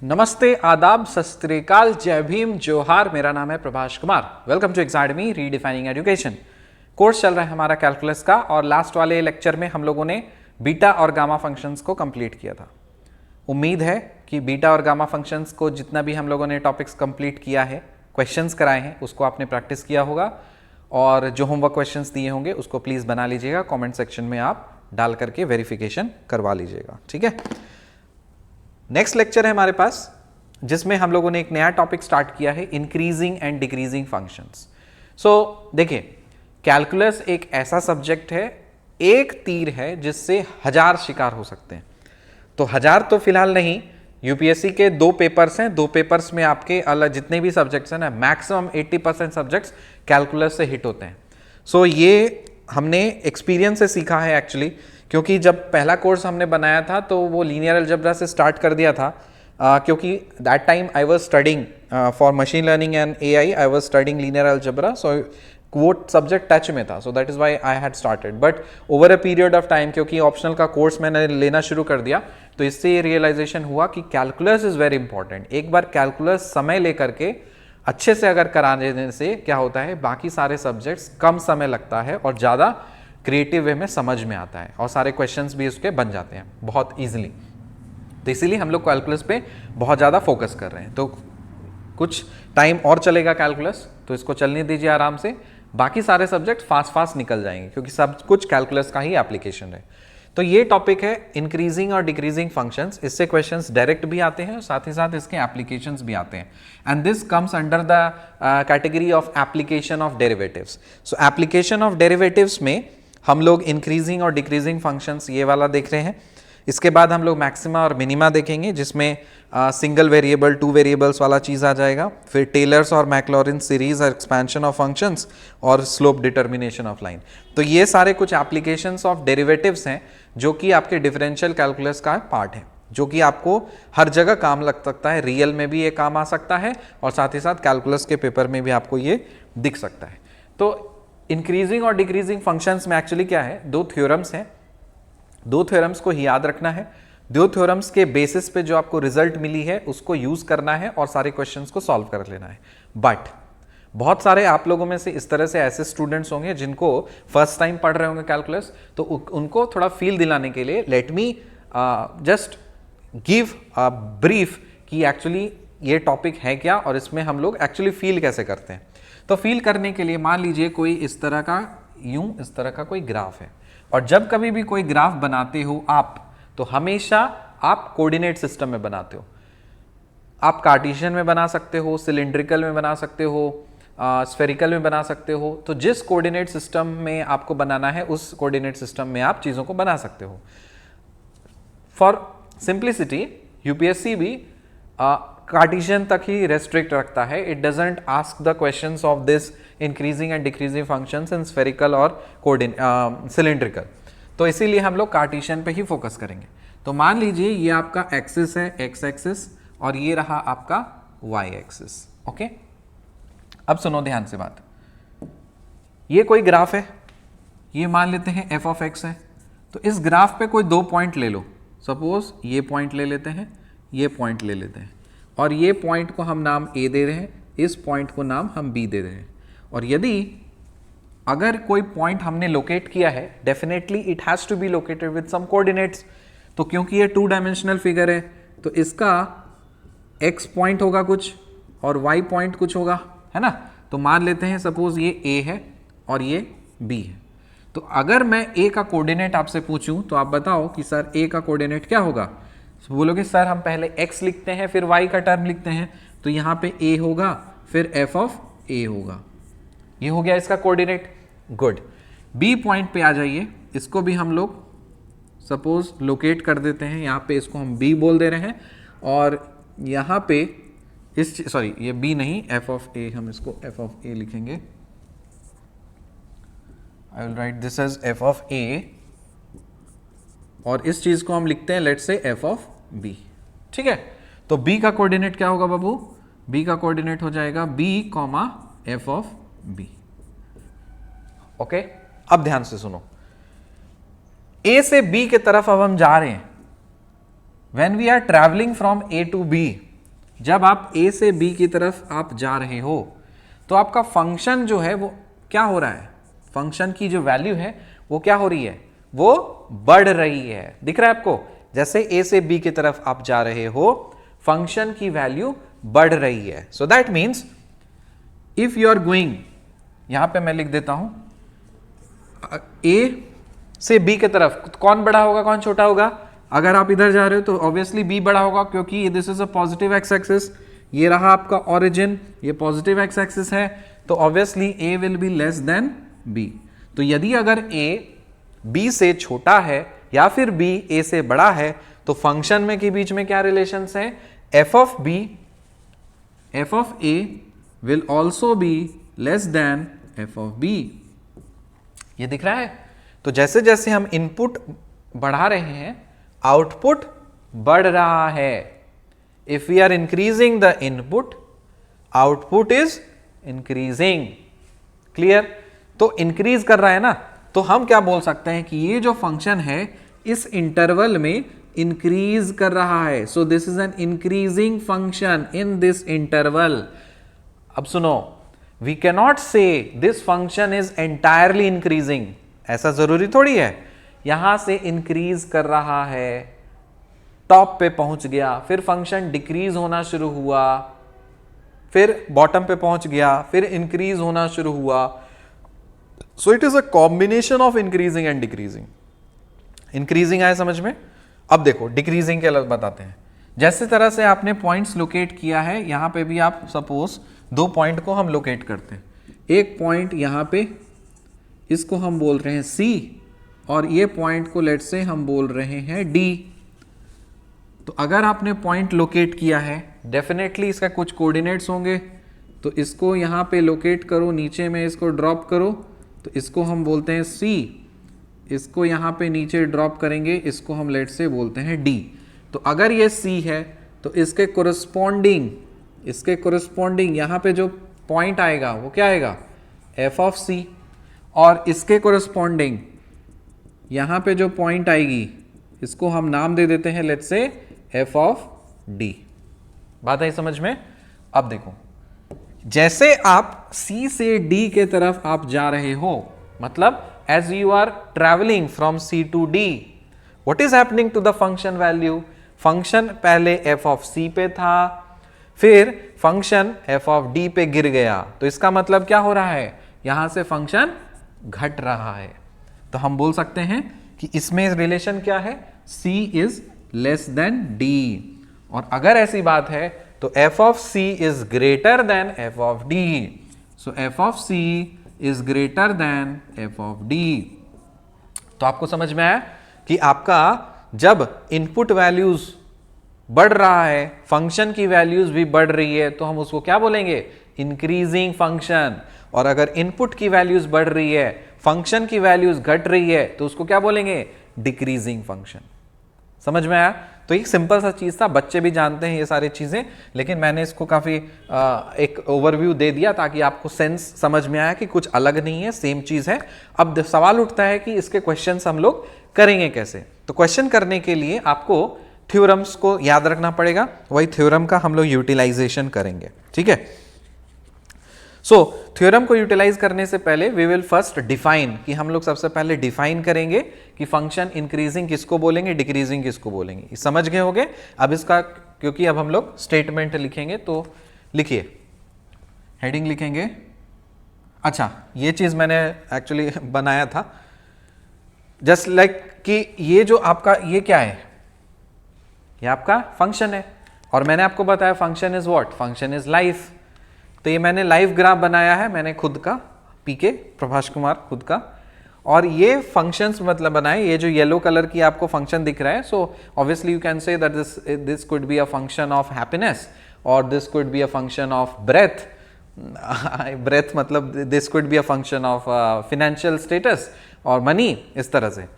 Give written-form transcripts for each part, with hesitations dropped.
नमस्ते, आदाब, सत श्री अकाल, जय भीम, जोहार। मेरा नाम है Prabhash Kumar. Welcome to academy redefining education. Course चल रहा है हमारा कैलकुलस का और लास्ट वाले लेक्चर में हम लोगों ने बीटा और गामा फंक्शंस को कंप्लीट किया था। उम्मीद है कि बीटा और गामा फंक्शंस को जितना भी हम लोगों ने टॉपिक्स कंप्लीट किया है, क्वेश्चंस कराए हैं, उसको आपने प्रैक्टिस किया होगा और जो होमवर्क क्वेश्चंस दिए होंगे उसको प्लीज़ बना लीजिएगा। कॉमेंट सेक्शन में आप डाल करके वेरिफिकेशन करवा लीजिएगा, ठीक है। नेक्स्ट लेक्चर है हमारे पास जिसमें हम लोगों ने एक नया टॉपिक स्टार्ट किया है, इंक्रीजिंग एंड डिक्रीजिंग फंक्शंस। सो देखिए, कैलकुलस एक ऐसा सब्जेक्ट है, एक तीर है जिससे 1000 शिकार हो सकते हैं। तो 1000 तो फिलहाल नहीं, यूपीएससी के 2 पेपर्स हैं, 2 पेपर्स में आपके अलग जितने भी सब्जेक्ट्स हैं ना, मैक्सिमम 80% सब्जेक्ट्स कैलकुलस से हिट होते हैं। सो ये हमने एक्सपीरियंस से सीखा है एक्चुअली, क्योंकि जब पहला कोर्स हमने बनाया था तो वो लीनियर अलजेब्रा से स्टार्ट कर दिया था, क्योंकि that time I was studying for machine learning and AI, I was studying linear algebra, so वो सब्जेक्ट टच में था, so that is why I had started. But over a period of time, क्योंकि optional का course मैंने लेना शुरू कर दिया, तो इससे ये रियलाइजेशन हुआ कि कैलकुलस इज़ वेरी इंपॉर्टेंट। एक बार कैलकुलस समय लेकर के अच्छे से अगर करा देने से क्या होता है, बाकी सारे सब्जेक्ट्स कम समय लगता है और ज़्यादा क्रिएटिव वे में समझ में आता है और सारे क्वेश्चंस भी उसके बन जाते हैं बहुत इजीली। तो इसीलिए हम लोग कैलकुलस पे बहुत ज़्यादा फोकस कर रहे हैं। तो कुछ टाइम और चलेगा कैलकुलस, तो इसको चलने दीजिए आराम से। बाकी सारे सब्जेक्ट फास्ट निकल जाएंगे क्योंकि सब कुछ कैलकुलस का ही एप्लीकेशन है। तो ये टॉपिक है इंक्रीजिंग और डिक्रीजिंग फंक्शंस। इससे क्वेश्चंस डायरेक्ट भी आते हैं और साथ ही साथ इसके एप्लीकेशंस भी आते हैं। And this comes under the category of application of derivatives. So application of derivatives में हम लोग इंक्रीजिंग और डिक्रीजिंग फंक्शंस ये वाला देख रहे हैं। इसके बाद हम लोग मैक्सिमा और मिनिमा देखेंगे, जिसमें सिंगल वेरिएबल, 2 वेरिएबल्स वाला चीज़ आ जाएगा। फिर टेलर्स और मैक्लॉरिन सीरीज और एक्सपेंशन ऑफ फंक्शंस और स्लोप डिटर्मिनेशन ऑफ लाइन। तो ये सारे कुछ एप्लीकेशंस ऑफ डेरिवेटिव्स हैं जो कि आपके डिफरेंशियल कैलकुलस का पार्ट है, जो कि आपको हर जगह काम लग सकता है। रियल में भी ये काम आ सकता है और साथ ही साथ कैलकुलस के पेपर में भी आपको ये दिख सकता है। तो इंक्रीजिंग और डिक्रीजिंग फंक्शंस में एक्चुअली क्या है, 2 थ्योरम्स हैं। 2 थ्योरम्स को ही याद रखना है। 2 थ्योरम्स के बेसिस पे जो आपको रिजल्ट मिली है उसको यूज करना है और सारे क्वेश्चंस को सॉल्व कर लेना है। बट बहुत सारे आप लोगों में से इस तरह से ऐसे स्टूडेंट्स होंगे जिनको फर्स्ट टाइम पढ़ रहे होंगे कैलकुलस, तो उनको थोड़ा फील दिलाने के लिए let me just give a brief कि एक्चुअली ये टॉपिक है क्या और इसमें हम लोग एक्चुअली फील कैसे करते हैं। तो फील करने के लिए मान लीजिए कोई इस तरह का, यूं इस तरह का कोई ग्राफ है, और जब कभी भी कोई ग्राफ बनाते हो आप, तो हमेशा आप कोऑर्डिनेट सिस्टम में बनाते हो। आप कार्टेशियन में बना सकते हो, सिलिंड्रिकल में बना सकते हो, स्फेरिकल में बना सकते हो। तो जिस कोऑर्डिनेट सिस्टम में आपको बनाना है उस कोऑर्डिनेट सिस्टम में आप चीज़ों को बना सकते हो। फॉर सिंप्लिसिटी यूपीएससी भी कार्टेशियन तक ही रेस्ट्रिक्ट रखता है। It doesn't ask the questions of this increasing and decreasing functions in spherical और सिलिंड्रिकल। तो इसीलिए हम लोग कार्टेशियन पे ही फोकस करेंगे। तो मान लीजिए ये आपका एक्सिस है, एक्स एक्सिस, और ये रहा आपका वाई एक्सिस। ओके, अब सुनो ध्यान से बात। ये कोई ग्राफ है, ये मान लेते हैं एफ ऑफ एक्स है। तो इस ग्राफ पे कोई 2 पॉइंट ले लो। सपोज ये पॉइंट ले लेते हैं, ये पॉइंट ले लेते हैं, और ये पॉइंट को हम नाम ए दे रहे हैं, इस पॉइंट को नाम हम बी दे रहे हैं। और यदि अगर कोई पॉइंट हमने लोकेट किया है, definitely it has to be located with some coordinates. तो क्योंकि ये 2 डायमेंशनल फिगर है, तो इसका एक्स पॉइंट होगा कुछ और वाई पॉइंट कुछ होगा, है ना। तो मान लेते हैं सपोज ये ए है और ये बी है। तो अगर मैं ए का कोऑर्डिनेट आपसे पूछूं तो आप बताओ कि सर ए का कोऑर्डिनेट क्या होगा। तो बोलोगे सर हम पहले x लिखते हैं फिर y का टर्म लिखते हैं, तो यहाँ पे a होगा फिर f ऑफ a होगा। ये हो गया इसका कोऑर्डिनेट। गुड। b पॉइंट पे आ जाइए, इसको भी हम लोग सपोज लोकेट कर देते हैं। यहाँ पे इसको हम b बोल दे रहे हैं और यहाँ पे सॉरी ये b नहीं, f ऑफ a, हम इसको f ऑफ a लिखेंगे। I will write this as f of a और इस चीज को हम लिखते हैं let's say f of b। ठीक है, तो b का कोऑर्डिनेट क्या होगा बाबू? b का कोऑर्डिनेट हो जाएगा b, f of b। Okay, अब ध्यान से सुनो। A से B के तरफ अब हम जा रहे हैं। When we are traveling from A to B, जब आप ए से बी की तरफ आप जा रहे हो तो आपका फंक्शन जो है वो क्या हो रहा है, फंक्शन की जो वैल्यू है वो क्या हो रही है, वो बढ़ रही है। दिख रहा है आपको, जैसे ए से बी की तरफ आप जा रहे हो फंक्शन की वैल्यू बढ़ रही है। So that means if you are going, यहां पे मैं लिख देता हूं, ए से बी की तरफ कौन बड़ा होगा कौन छोटा होगा, अगर आप इधर जा रहे हो तो ऑब्वियसली बी बड़ा होगा क्योंकि this is a positive x axis, ये रहा आपका ओरिजिन, ये पॉजिटिव एक्स एक्सिस है, तो obviously a will be less than b. तो यदि अगर ए बी से छोटा है या फिर बी ए से बड़ा है तो फंक्शन में के बीच में क्या रिलेशंस है, f of b f of a will also be less than f of b. ये दिख रहा है। तो जैसे जैसे हम इनपुट बढ़ा रहे हैं आउटपुट बढ़ रहा है। If we are increasing the input output is increasing. Clear? तो इंक्रीज कर रहा है ना, तो हम क्या बोल सकते हैं कि ये जो फंक्शन है इस इंटरवल में इंक्रीज कर रहा है। So this is an increasing function in this interval. अब सुनो, we cannot say this function is entirely increasing, ऐसा जरूरी थोड़ी है। यहां से इंक्रीज कर रहा है, टॉप पे पहुंच गया, फिर फंक्शन डिक्रीज होना शुरू हुआ, फिर बॉटम पे पहुंच गया, फिर इंक्रीज होना शुरू हुआ। So it is a combination of increasing and decreasing. Increasing आए समझ में? अब देखो डिक्रीजिंग के अलग बताते हैं। जैसे तरह से आपने पॉइंट्स लोकेट किया है, यहां पे भी आप सपोज दो पॉइंट को हम लोकेट करते हैं। एक पॉइंट यहां पे, इसको हम बोल रहे हैं C, और ये पॉइंट को लेट से हम बोल रहे हैं D। तो अगर आपने पॉइंट लोकेट किया है, डेफिनेटली इसका कुछ कोऑर्डिनेट्स होंगे, तो इसको यहां पे लोकेट करो, नीचे में इसको ड्रॉप करो, तो इसको हम बोलते हैं C। इसको यहां पे नीचे ड्रॉप करेंगे, इसको हम लेट से बोलते हैं D। तो अगर ये C है तो इसके कोरिस्पॉन्डिंग यहां पे जो पॉइंट आएगा वो क्या आएगा, f ऑफ C, और इसके कोरिस्पॉन्डिंग यहां पे जो पॉइंट आएगी इसको हम नाम दे देते हैं लेट से f ऑफ D। बात आई समझ में? अब देखो, जैसे आप C से D के तरफ आप जा रहे हो, मतलब as you are traveling from C to D, what is happening to the function value? Function पहले f of C पे था, फिर फंक्शन f of D पे गिर गया, तो इसका मतलब क्या हो रहा है, यहां से फंक्शन घट रहा है। तो हम बोल सकते हैं कि इसमें रिलेशन क्या है, C is less then D। और अगर ऐसी बात है तो f of C is greater then f of D। So f of C is greater then f of D। तो आपको समझ में आया कि आपका जब इनपुट वैल्यूज बढ़ रहा है, फंक्शन की वैल्यूज भी बढ़ रही है, तो हम उसको क्या बोलेंगे, इंक्रीजिंग फंक्शन। और अगर इनपुट की वैल्यूज बढ़ रही है, फंक्शन की वैल्यूज घट रही है, तो उसको क्या बोलेंगे, डिक्रीजिंग फंक्शन। समझ में आया? तो एक सिंपल सा चीज था, बच्चे भी जानते हैं ये सारी चीजें, लेकिन मैंने इसको काफी एक ओवरव्यू दे दिया ताकि आपको सेंस समझ में आया कि कुछ अलग नहीं है, सेम चीज है। अब सवाल उठता है कि इसके क्वेश्चंस हम लोग करेंगे कैसे। तो क्वेश्चन करने के लिए आपको थ्योरम्स को याद रखना पड़ेगा, वही थ्योरम का हम लोग यूटिलाइजेशन करेंगे। ठीक है? सो थ्योरम को यूटिलाइज करने से पहले वी विल फर्स्ट डिफाइन, कि हम लोग सबसे पहले डिफाइन करेंगे कि फंक्शन इंक्रीजिंग किसको बोलेंगे, डिक्रीजिंग किसको बोलेंगे। समझ गए होंगे? अब इसका, क्योंकि अब हम लोग स्टेटमेंट लिखेंगे, तो लिखिए, हेडिंग लिखेंगे। अच्छा, ये चीज मैंने एक्चुअली बनाया था जस्ट लाइक कि ये जो आपका ये क्या है, ये आपका फंक्शन है, और मैंने आपको बताया function is what, function is life. तो ये मैंने लाइव ग्राफ बनाया है, मैंने खुद का, पीके प्रभाष कुमार खुद का, और ये फंक्शंस मतलब बनाए। ये जो येलो कलर की आपको फंक्शन दिख रहा है, so obviously you can say that this could be a function of happiness, और this could be a function of breath, breath मतलब this could be a function of financial status और money, इस तरह से।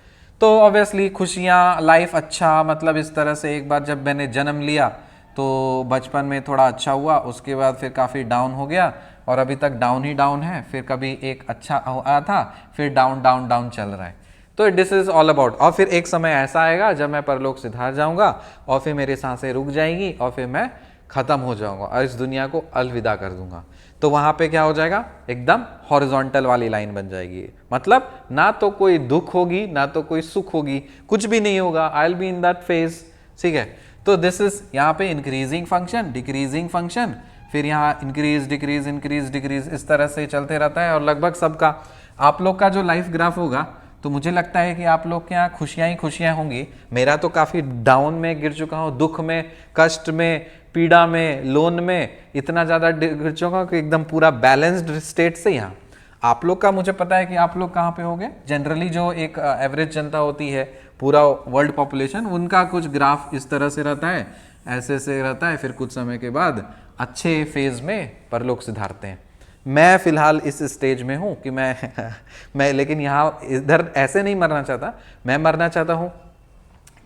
तो ऑब्वियसली खुशियाँ, life अच्छा, मतलब इस तरह से एक बार जब मैंने जन्म लिया तो बचपन में थोड़ा अच्छा हुआ, उसके बाद फिर काफ़ी डाउन हो गया, और अभी तक डाउन ही डाउन है, फिर कभी एक अच्छा आया था, फिर डाउन डाउन डाउन चल रहा है। तो दिस इज ऑल अबाउट। और फिर एक समय ऐसा आएगा जब मैं परलोक सिधार जाऊंगा, और फिर मेरी सांसें रुक जाएंगी, और फिर मैं खत्म हो जाऊंगा और इस दुनिया को अलविदा कर दूंगा, तो वहां पे क्या हो जाएगा, एकदम हॉरिजॉन्टल वाली लाइन बन जाएगी। मतलब ना तो कोई दुख होगी ना तो कोई सुख होगी, कुछ भी नहीं होगा, I will be in that phase. ठीक है, तो दिस इज यहाँ पे इंक्रीजिंग फंक्शन, डिक्रीजिंग फंक्शन, फिर यहाँ इंक्रीज डिक्रीज इंक्रीज डिक्रीज, इस तरह से चलते रहता है। और लगभग सबका, आप लोग का जो लाइफ ग्राफ होगा तो मुझे लगता है कि आप लोग के यहाँ खुशियाँ ही खुशियाँ होंगी। मेरा तो काफ़ी डाउन में गिर चुका हूँ, दुख में, कष्ट में, पीड़ा में, लोन में, इतना ज़्यादा गिर चुका हूँ कि एकदम पूरा बैलेंस्ड स्टेट से यहाँ। आप लोग का मुझे पता है कि आप लोग कहाँ पे होंगे। जनरली जो एक एवरेज जनता होती है, पूरा वर्ल्ड पॉपुलेशन, उनका कुछ ग्राफ इस तरह से रहता है, ऐसे से रहता है, फिर कुछ समय के बाद अच्छे फेज में परलोक सिधारते हैं। मैं फिलहाल इस स्टेज में हूँ कि मैं लेकिन यहाँ इधर ऐसे नहीं मरना चाहता। मैं मरना चाहता हूँ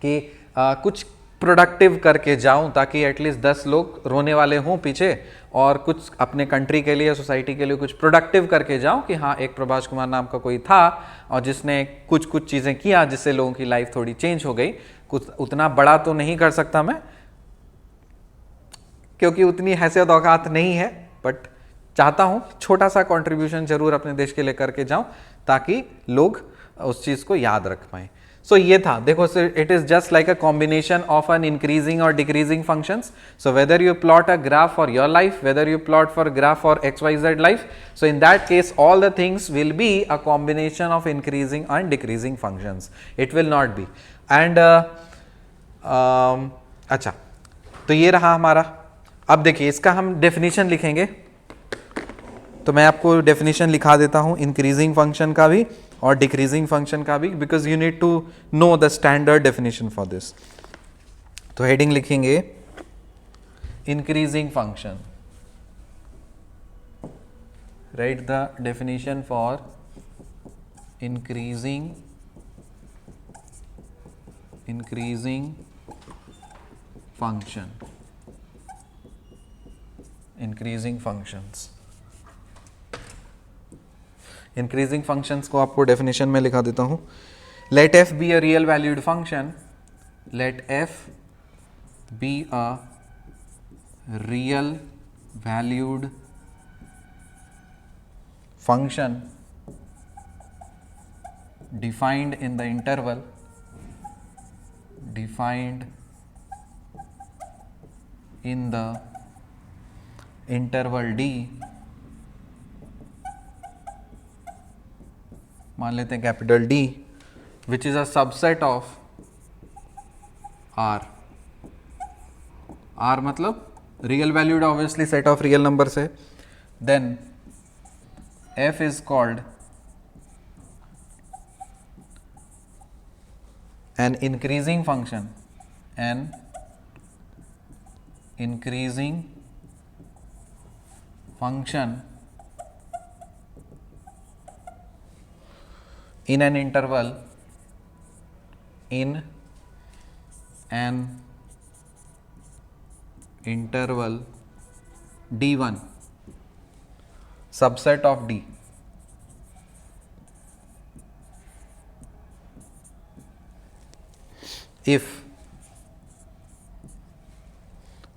कि कुछ प्रोडक्टिव करके जाऊं, ताकि एटलीस्ट 10 लोग रोने वाले हों पीछे, और कुछ अपने कंट्री के लिए, सोसाइटी के लिए कुछ प्रोडक्टिव करके जाऊं कि हाँ, एक प्रभाष कुमार नाम का कोई था और जिसने कुछ कुछ चीज़ें किया जिससे लोगों की लाइफ थोड़ी चेंज हो गई। कुछ उतना बड़ा तो नहीं कर सकता मैं, क्योंकि उतनी हैसियत औकात नहीं है, बट चाहता हूं छोटा सा कंट्रीब्यूशन जरूर अपने देश के लिए करके जाऊं, ताकि लोग उस चीज को याद रख पाए। सो ये था, देखो, it is just like a combination of an increasing और decreasing functions. So whether you plot a graph for your life, whether you plot for graph for XYZ life, so in that case all the things will be a combination of increasing and decreasing functions, it will not be. And अच्छा, तो ये रहा हमारा। अब देखिए, इसका हम definition लिखेंगे, तो मैं आपको डेफिनेशन लिखा देता हूं इंक्रीजिंग फंक्शन का भी और डिक्रीजिंग फंक्शन का भी, because you need to know the standard definition for this. तो हेडिंग लिखेंगे increasing function, write the definition for increasing function, increasing functions. Increasing functions को आपको डेफिनेशन में लिखा देता हूं। Let f be a real valued function, let f be a real valued function defined in the interval, defined in the interval d, मान लेते हैं capital D, which is a subset of R। R मतलब real valued, obviously set of real number से। Then F is called an increasing function, an increasing function in an interval, in an interval D1, subset of D, if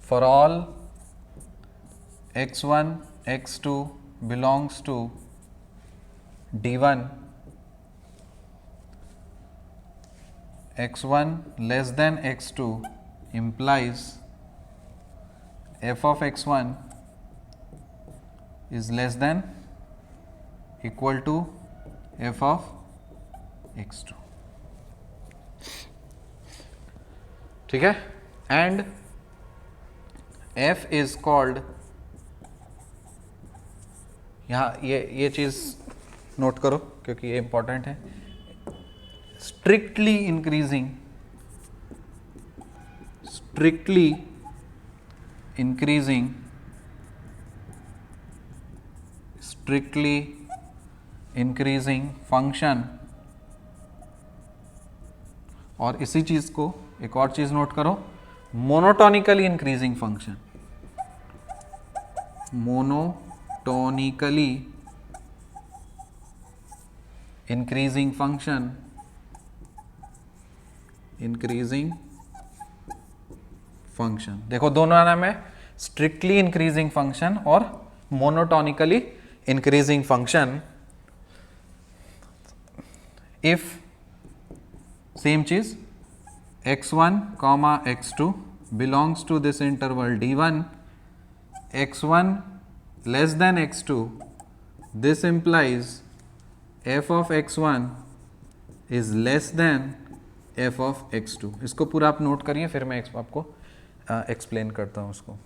for all x1 x2 belongs to D1, x1 less than x2 implies f of x1 is less than equal to f of x2। ठीक है, and f is called, यहाँ ये चीज note करो क्योंकि ये important है, strictly increasing function. और इसी चीज को एक और चीज नोट करो, monotonically increasing function, monotonically increasing function, देखो दोनों नाम है, स्ट्रिक्टली इंक्रीजिंग फंक्शन और monotonically increasing function, if same चीज x1 comma x2 belongs to this interval d1, x1 less than x2, this implies f of x1 is less than f of x2। इसको पूरा आप note करिए, फिर मैं आपको explain करता हूं उसको।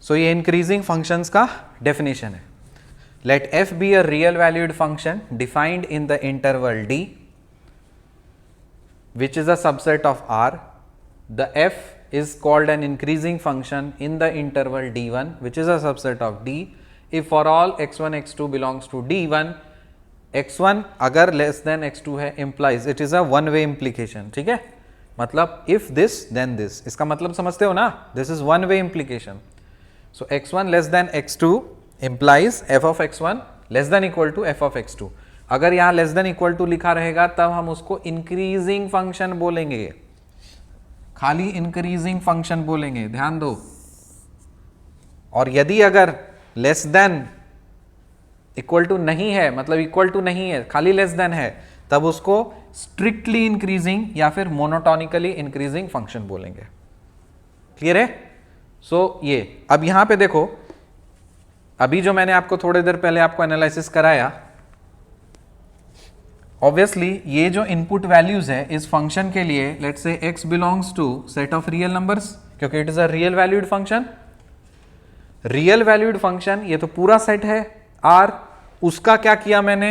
सो ये इंक्रीजिंग फंक्शंस का डेफिनेशन है। Let f be a real valued function defined in the interval d, which is a subset of R. The f is called an increasing function in the interval d1, which is a subset of d, if for all x1 x2 belongs to d1, x1 अगर less than x2 है, implies it is a one way implication। ठीक है, मतलब if this then this, इसका मतलब समझते हो ना, this is one way implication। So x1 less than x2 implies f of x1 less than equal to f of x2। अगर यहां लेस देन इक्वल टू लिखा रहेगा तब हम उसको इंक्रीजिंग फंक्शन बोलेंगे, खाली इंक्रीजिंग फंक्शन बोलेंगे, ध्यान दो। और यदि अगर लेस देन इक्वल टू नहीं है, मतलब इक्वल टू नहीं है, खाली लेस देन है, तब उसको स्ट्रिक्टली इंक्रीजिंग या फिर मोनोटोनिकली इंक्रीजिंग फंक्शन बोलेंगे। क्लियर है? सो ये अब यहां पे देखो, अभी जो मैंने आपको थोड़ी देर पहले आपको एनालिसिस कराया, ऑब्वियसली ये जो इनपुट वैल्यूज है इस फंक्शन के लिए, let's say x belongs to set of real numbers, क्योंकि it is a real valued function. Real valued function ये तो पूरा सेट है R, उसका क्या किया मैंने,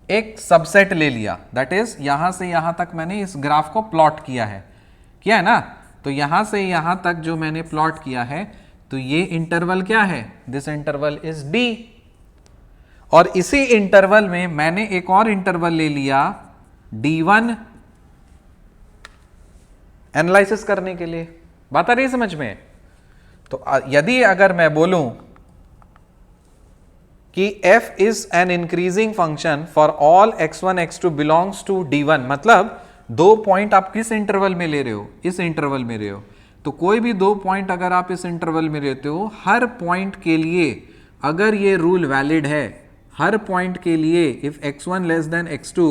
एक सबसेट ले लिया, दैट इज यहां से यहां तक मैंने इस ग्राफ को प्लॉट किया है ना। तो यहां से यहां तक जो मैंने प्लॉट किया है, तो ये इंटरवल क्या है, दिस इंटरवल इज d। और इसी इंटरवल में मैंने एक और इंटरवल ले लिया d1 एनालिसिस करने के लिए। बात आ रही है समझ में? तो यदि अगर मैं बोलूं कि f is an increasing function for all x1 x2 belongs to d1, मतलब दो पॉइंट आप किस इंटरवल में ले रहे हो, इस इंटरवल में रहे हो, तो कोई भी दो पॉइंट अगर आप इस इंटरवल में लेते हो, हर पॉइंट के लिए अगर ये रूल वैलिड है, हर पॉइंट के लिए if x1 less than x2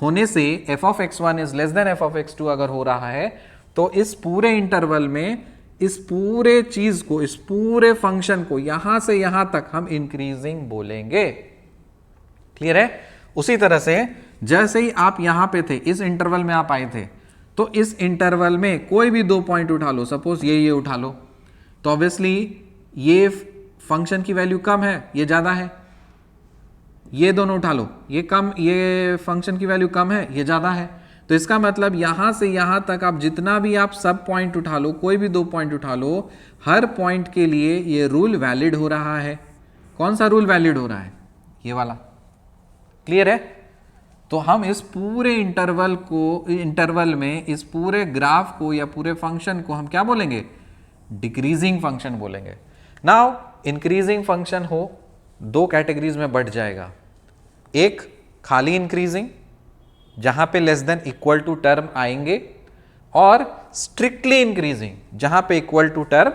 होने से f of x1 is less then f of x2 अगर हो रहा है, तो इस पूरे इंटरवल में इस पूरे चीज को, इस पूरे फंक्शन को यहां से यहां तक हम इंक्रीजिंग बोलेंगे। क्लियर है? उसी तरह से जैसे ही आप यहां पे थे, इस इंटरवल में आप आए थे, तो इस इंटरवल में कोई भी दो पॉइंट उठा लो, सपोज ये उठा लो, तो ऑब्वियसली ये फंक्शन की वैल्यू कम है, ये ज्यादा है। ये दोनों उठा लो, ये कम, ये फंक्शन की वैल्यू कम है, ये ज्यादा है। तो इसका मतलब यहां से यहां तक आप जितना भी आप सब पॉइंट उठा लो, कोई भी दो पॉइंट उठा लो, हर पॉइंट के लिए ये रूल वैलिड हो रहा है। कौन सा रूल वैलिड हो रहा है? ये वाला। क्लियर है? तो हम इस पूरे इंटरवल में इस पूरे ग्राफ को या पूरे फंक्शन को हम क्या बोलेंगे? डिक्रीजिंग फंक्शन बोलेंगे। नाउ इंक्रीजिंग फंक्शन हो दो कैटेगरीज में बढ़ जाएगा, एक खाली इंक्रीजिंग जहां पे less than equal to term आएंगे, और स्ट्रिक्टली इंक्रीजिंग जहां पे इक्वल टू टर्म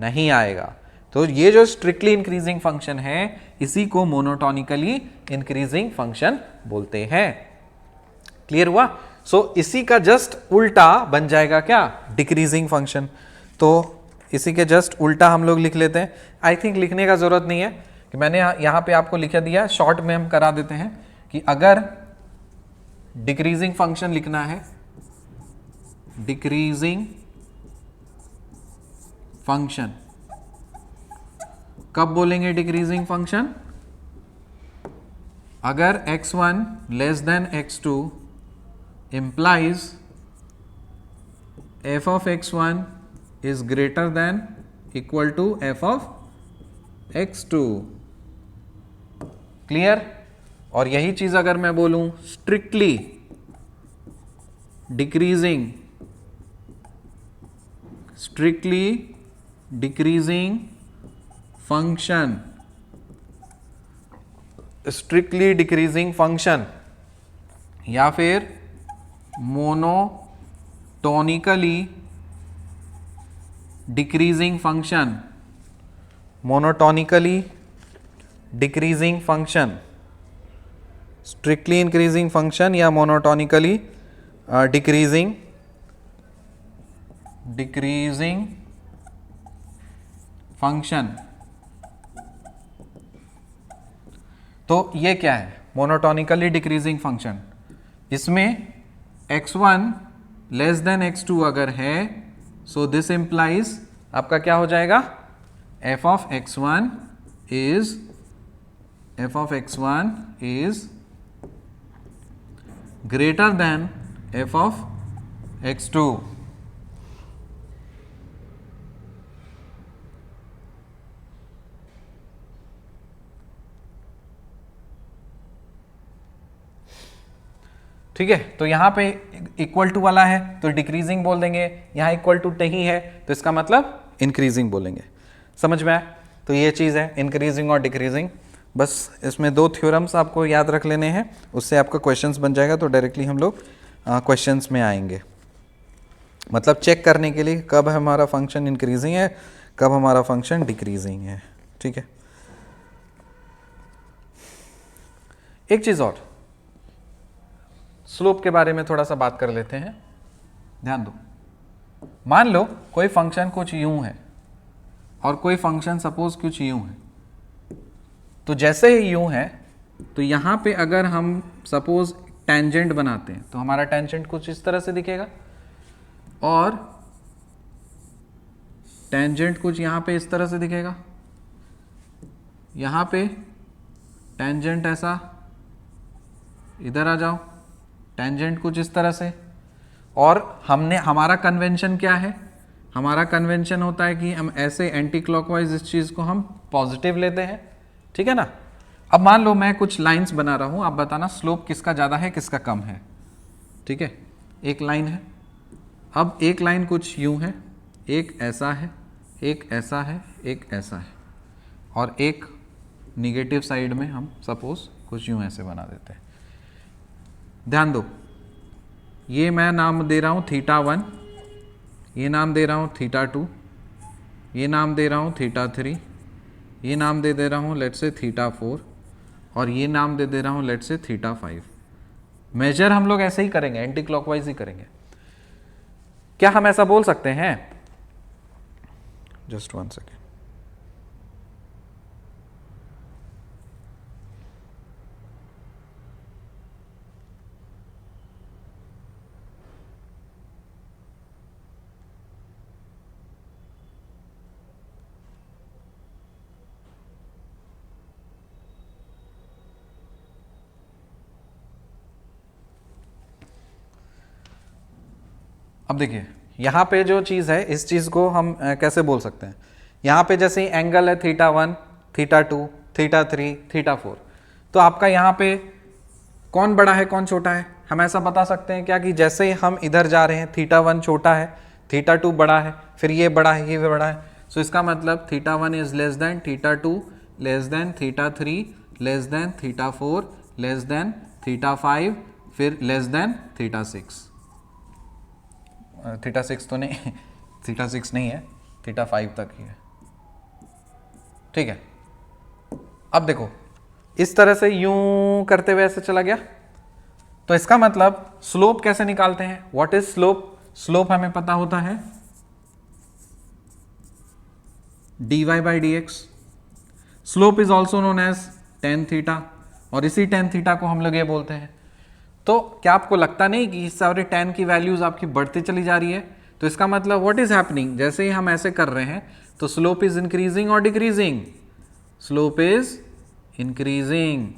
नहीं आएगा। तो ये जो स्ट्रिक्टली इंक्रीजिंग फंक्शन है, इसी को मोनोटोनिकली इंक्रीजिंग फंक्शन बोलते हैं। क्लियर हुआ? सो इसी का जस्ट उल्टा बन जाएगा क्या? Decreasing function. तो इसी के जस्ट उल्टा हम लोग लिख लेते हैं। आई थिंक लिखने का जरूरत नहीं है कि मैंने यहां पे आपको लिखा दिया, शॉर्ट में हम करा देते हैं कि अगर डिक्रीजिंग फंक्शन लिखना है, डिक्रीजिंग फंक्शन कब बोलेंगे? डिक्रीजिंग फंक्शन अगर x1 less than x2 implies f of x1 is greater than equal to f of x2। Clear? और यही चीज अगर मैं बोलूं strictly decreasing function, strictly decreasing function, या फिर monotonically decreasing function, monotonically decreasing function, strictly increasing function या monotonically decreasing function. तो ये क्या है? Monotonically decreasing function. इसमें x1 लेस देन x2 अगर है, सो दिस इंप्लाइज आपका क्या हो जाएगा? f of x1 is greater than f of x2। ठीक है, तो यहां पे इक्वल टू वाला है तो डिक्रीजिंग बोल देंगे, यहां इक्वल टू नहीं है तो इसका मतलब इंक्रीजिंग बोलेंगे। समझ में आया? तो ये चीज़ है इंक्रीजिंग और डिक्रीजिंग। बस इसमें दो थ्योरम्स आपको याद रख लेने हैं, उससे आपका क्वेश्चंस बन जाएगा। तो डायरेक्टली हम लोग क्वेश्चंस में आएंगे, मतलब चेक करने के लिए कब हमारा फंक्शन इंक्रीजिंग है, कब हमारा फंक्शन डिक्रीजिंग है। ठीक है, एक चीज़ और, स्लोप के बारे में थोड़ा सा बात कर लेते हैं। ध्यान दो, मान लो कोई फंक्शन कुछ यूं है और कोई फंक्शन सपोज कुछ यूं है। तो जैसे ही यूं है तो यहां पे अगर हम सपोज टेंजेंट बनाते हैं तो हमारा टेंजेंट कुछ इस तरह से दिखेगा और टेंजेंट कुछ यहां पे इस तरह से दिखेगा। यहां पे टेंजेंट ऐसा, इधर आ जाओ, टेंजेंट कुछ इस तरह से। और हमारा कन्वेंशन क्या है? हमारा कन्वेंशन होता है कि हम ऐसे एंटी क्लॉकवाइज इस चीज़ को हम पॉजिटिव लेते हैं। ठीक है ना? अब मान लो मैं कुछ लाइंस बना रहा हूं, आप बताना स्लोप किसका ज़्यादा है किसका कम है। ठीक है, एक लाइन है, अब एक लाइन कुछ यूं है, एक ऐसा है, एक ऐसा है, एक ऐसा है, और एक निगेटिव साइड में हम सपोज कुछ यूं ऐसे बना देते हैं। ध्यान दो, ये मैं नाम दे रहा हूँ θ1, ये नाम दे रहा हूँ θ2, ये नाम दे रहा हूँ θ3, ये नाम दे रहा हूँ लेट्स से θ4, और ये नाम दे रहा हूँ लेट्स से θ5। मेजर हम लोग ऐसे ही करेंगे, एंटी क्लॉकवाइज ही करेंगे। क्या हम ऐसा बोल सकते हैं? Just 1 second. अब देखिए यहाँ पे जो चीज़ है, इस चीज़ को हम कैसे बोल सकते हैं? यहाँ पे जैसे एंगल है θ1, θ2, θ3, θ4, तो आपका यहाँ पे कौन बड़ा है कौन छोटा है? हम ऐसा बता सकते हैं क्या कि जैसे ही हम इधर जा रहे हैं θ1 छोटा है, θ2 बड़ा है, फिर ये बड़ा है, ये भी बड़ा है। सो इसका मतलब θ1 is less than θ2, less than θ3, less than θ4, less than θ5, फिर लेस देन θ6। θ6 तो नहीं, θ6 नहीं है, θ5 तक ही है। ठीक है, अब देखो इस तरह से यूं करते हुए ऐसे चला गया, तो इसका मतलब स्लोप कैसे निकालते हैं? What is slope? स्लोप हमें पता होता है dy/dx। Slope is also known as tan theta, और इसी tan थीटा को हम लोग ये बोलते हैं। तो क्या आपको लगता नहीं कि इस सारे tan की वैल्यूज आपकी बढ़ती चली जा रही है? तो इसका मतलब व्हाट इज हैपनिंग, जैसे ही हम ऐसे कर रहे हैं तो स्लोप इज इंक्रीजिंग और decreasing? Slope is increasing.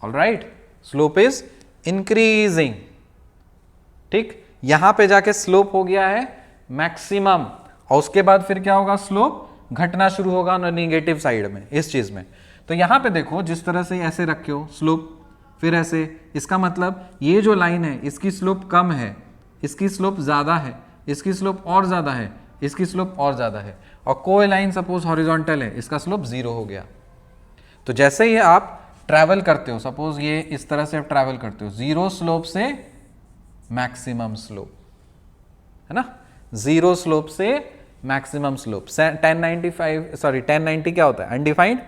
Alright, slope is increasing. ठीक, यहां पे जाके स्लोप हो गया है मैक्सिमम, और उसके बाद फिर क्या होगा? स्लोप घटना शुरू होगा नेगेटिव साइड में, इस चीज में। तो यहां पे देखो जिस तरह से ऐसे रखे हो स्लोप, फिर ऐसे, इसका मतलब ये जो लाइन है इसकी स्लोप कम है, इसकी स्लोप ज्यादा है, इसकी स्लोप और ज्यादा है, इसकी स्लोप और ज्यादा है, और कोई लाइन सपोज हॉरिजॉन्टल है, इसका स्लोप 0 हो गया। तो जैसे ही आप ट्रैवल करते हो, सपोज ये इस तरह से आप ट्रैवल करते हो, जीरो स्लोप से मैक्सिमम स्लोप, है ना, जीरो स्लोप से मैक्सिमम स्लोप। 1090 क्या होता है, अनडिफाइंड,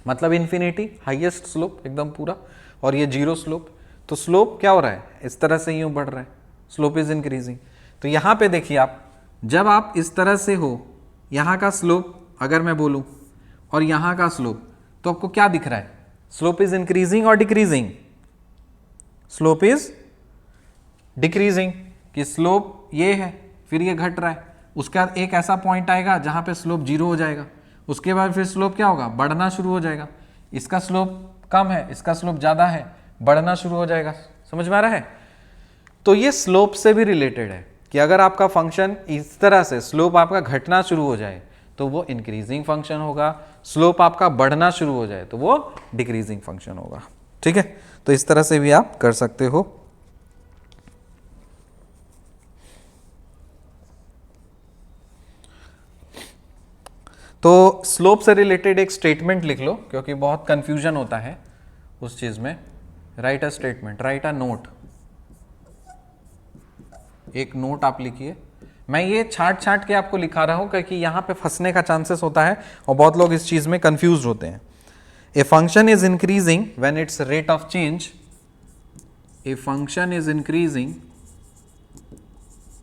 मतलब इंफिनिटी, हाईएस्ट स्लोप एकदम पूरा, और ये जीरो स्लोप। तो स्लोप क्या हो रहा है, इस तरह से यूं बढ़ रहा है, स्लोप इज इंक्रीजिंग। तो यहां पे देखिए आप, जब आप इस तरह से हो, यहां का स्लोप अगर मैं बोलूं और यहां का स्लोप, तो आपको क्या दिख रहा है, स्लोप इज इंक्रीजिंग और डिक्रीजिंग, स्लोप इज डिक्रीजिंग, कि स्लोप ये है, फिर ये घट रहा है, उसके बाद एक ऐसा पॉइंट आएगा जहां पे स्लोप जीरो हो जाएगा, उसके बाद फिर स्लोप क्या होगा, बढ़ना शुरू हो जाएगा, इसका स्लोप कम है, इसका स्लोप ज्यादा है, बढ़ना शुरू हो जाएगा। समझ में आ रहा है? तो ये स्लोप से भी रिलेटेड है कि अगर आपका फंक्शन इस तरह से स्लोप आपका घटना शुरू हो जाए तो वो इंक्रीजिंग फंक्शन होगा, स्लोप आपका बढ़ना शुरू हो जाए तो वो डिक्रीजिंग फंक्शन होगा। ठीक है, तो इस तरह से भी आप कर सकते हो। तो स्लोप से रिलेटेड एक स्टेटमेंट लिख लो, क्योंकि बहुत कंफ्यूजन होता है उस चीज में। Right a statement, right a note, एक नोट आप लिखिए। मैं ये छाट छाट के आपको लिखा रहा हूं क्योंकि यहां पे फंसने का चांसेस होता है और बहुत लोग इस चीज में कंफ्यूज होते हैं। A function is increasing when it's rate of change, a function is increasing,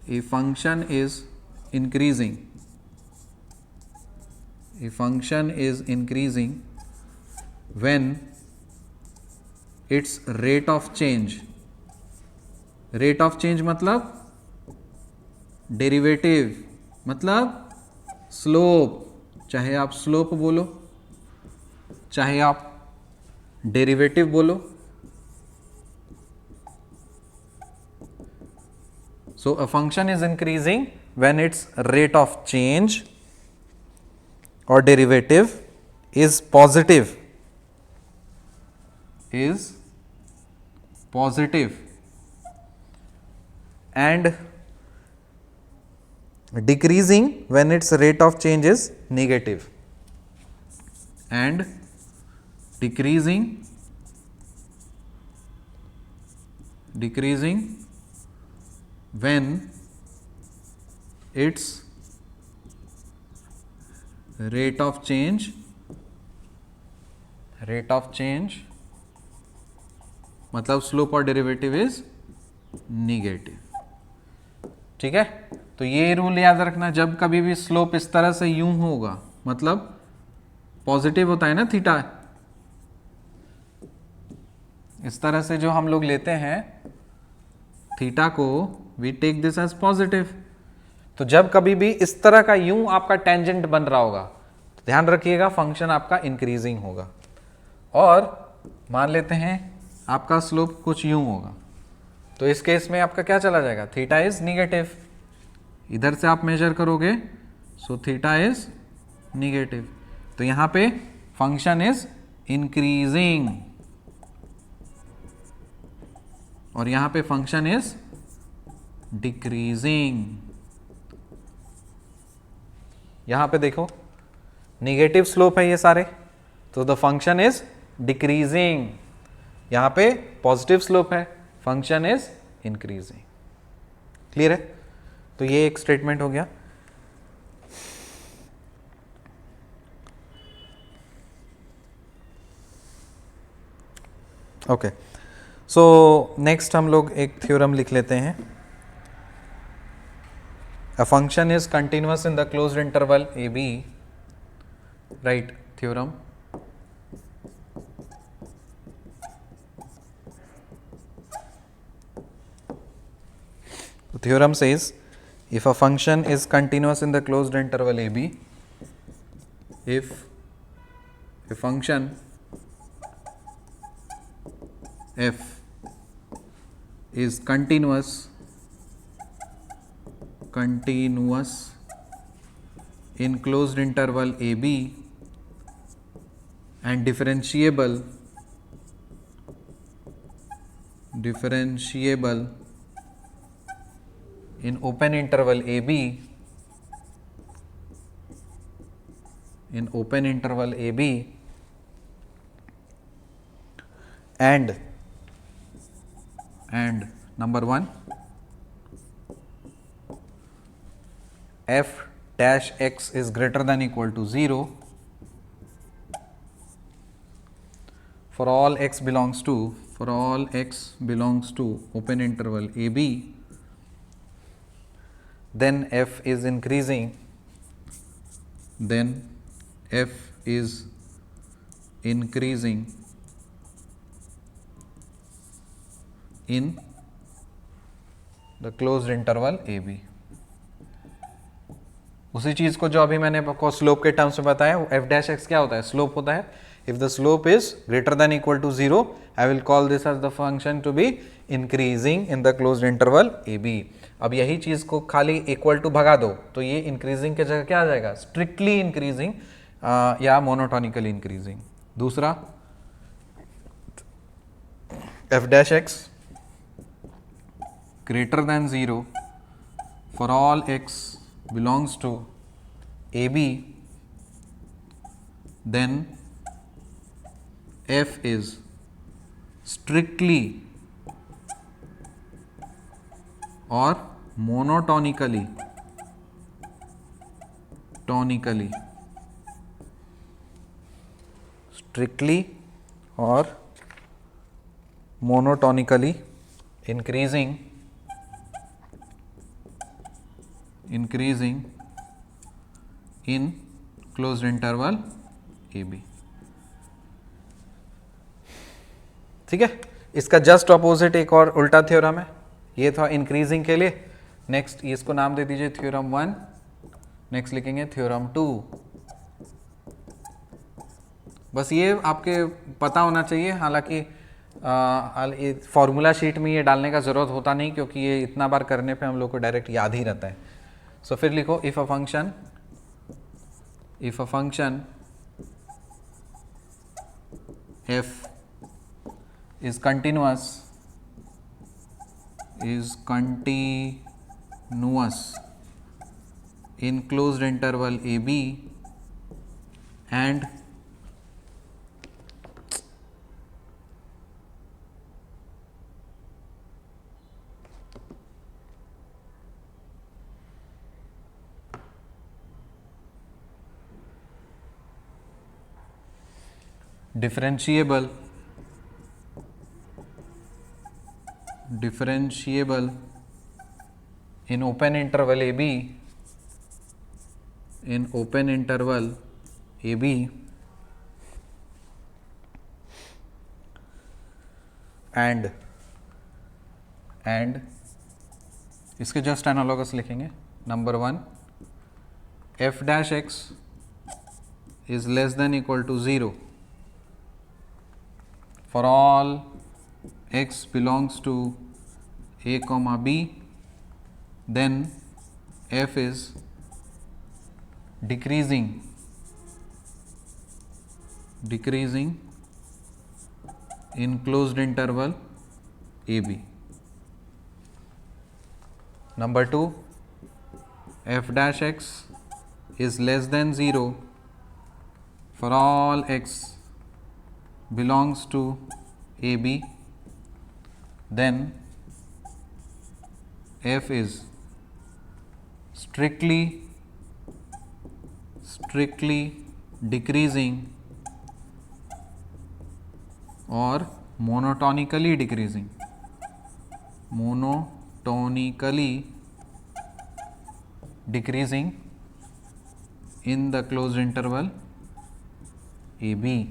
a function is increasing, a function is increasing when its rate of change, rate of change मतलब डेरिवेटिव, मतलब slope, चाहे आप slope बोलो चाहे आप derivative बोलो। So a function is increasing when its rate of change or derivative is positive, and decreasing when its rate of change is negative, and decreasing when its rate of change मतलब slope और derivative is negative. ठीक है, तो ये rule याद रखना, जब कभी भी स्लोप इस तरह से यूं होगा मतलब पॉजिटिव होता है ना थीटा, इस तरह से जो हम लोग लेते हैं थीटा को, we take this as positive. तो जब कभी भी इस तरह का यूं आपका टेंजेंट बन रहा होगा तो ध्यान रखिएगा फंक्शन आपका इंक्रीजिंग होगा। और मान लेते हैं आपका स्लोप कुछ यूं होगा, तो इस केस में आपका क्या चला जाएगा, थीटा इज निगेटिव, इधर से आप मेजर करोगे सो थीटा इज निगेटिव, तो यहां पे फंक्शन इज इंक्रीजिंग और यहां पे फंक्शन इज डिक्रीजिंग। यहां पे देखो निगेटिव स्लोप है ये सारे, तो द फंक्शन इज डिक्रीजिंग, यहां पे पॉजिटिव स्लोप है, फंक्शन इज इंक्रीजिंग। क्लियर है? तो ये एक स्टेटमेंट हो गया। ओके, सो नेक्स्ट हम लोग एक थ्योरम लिख लेते हैं। A function is continuous in the closed interval AB, right? Theorem. The theorem says if a function is continuous in the closed interval AB, if a function f is continuous in closed interval AB and differentiable in open interval AB, and number 1, f dash x is greater than equal to 0 for all x belongs to open interval ab, then f is increasing in the closed interval ab. उसी चीज को जो अभी मैंने आपको slope के terms में बताया, एफ डैश एक्स क्या होता है, स्लोप होता है. If the slope is greater than equal to 0, I will call this as the function to be increasing in the closed interval a b. अब यही चीज को खाली इक्वल टू भगा दो तो ये इंक्रीजिंग के जगह क्या आ जाएगा, स्ट्रिक्टली इंक्रीजिंग या मोनोटोनिकली इंक्रीजिंग. दूसरा, F dash x greater than 0 for all x belongs to AB, then f is strictly or monotonically increasing in closed interval AB. ठीक है. इसका जस्ट ऑपोजिट एक और उल्टा थ्योरम है. ये था इंक्रीजिंग के लिए. नेक्स्ट इसको नाम दे दीजिए थ्योरम 1. नेक्स्ट लिखेंगे थ्योरम 2. बस ये आपके पता होना चाहिए. हालांकि फॉर्मूला शीट में ये डालने का ज़रूरत होता नहीं क्योंकि ये इतना बार करने पे हम लोग को डायरेक्ट याद ही रहता है. सो फिर लिखो, if a function f is continuous in closed interval AB and differentiable in open interval AB and इसके जस्ट एनालॉगस लिखेंगे. Number 1, f dash x is less than equal to 0 for all x belongs to a comma b, then f is decreasing in closed interval AB. Number 2, f dash x is less than 0 for all x belongs to AB, then f is strictly decreasing or monotonically decreasing in the closed interval AB.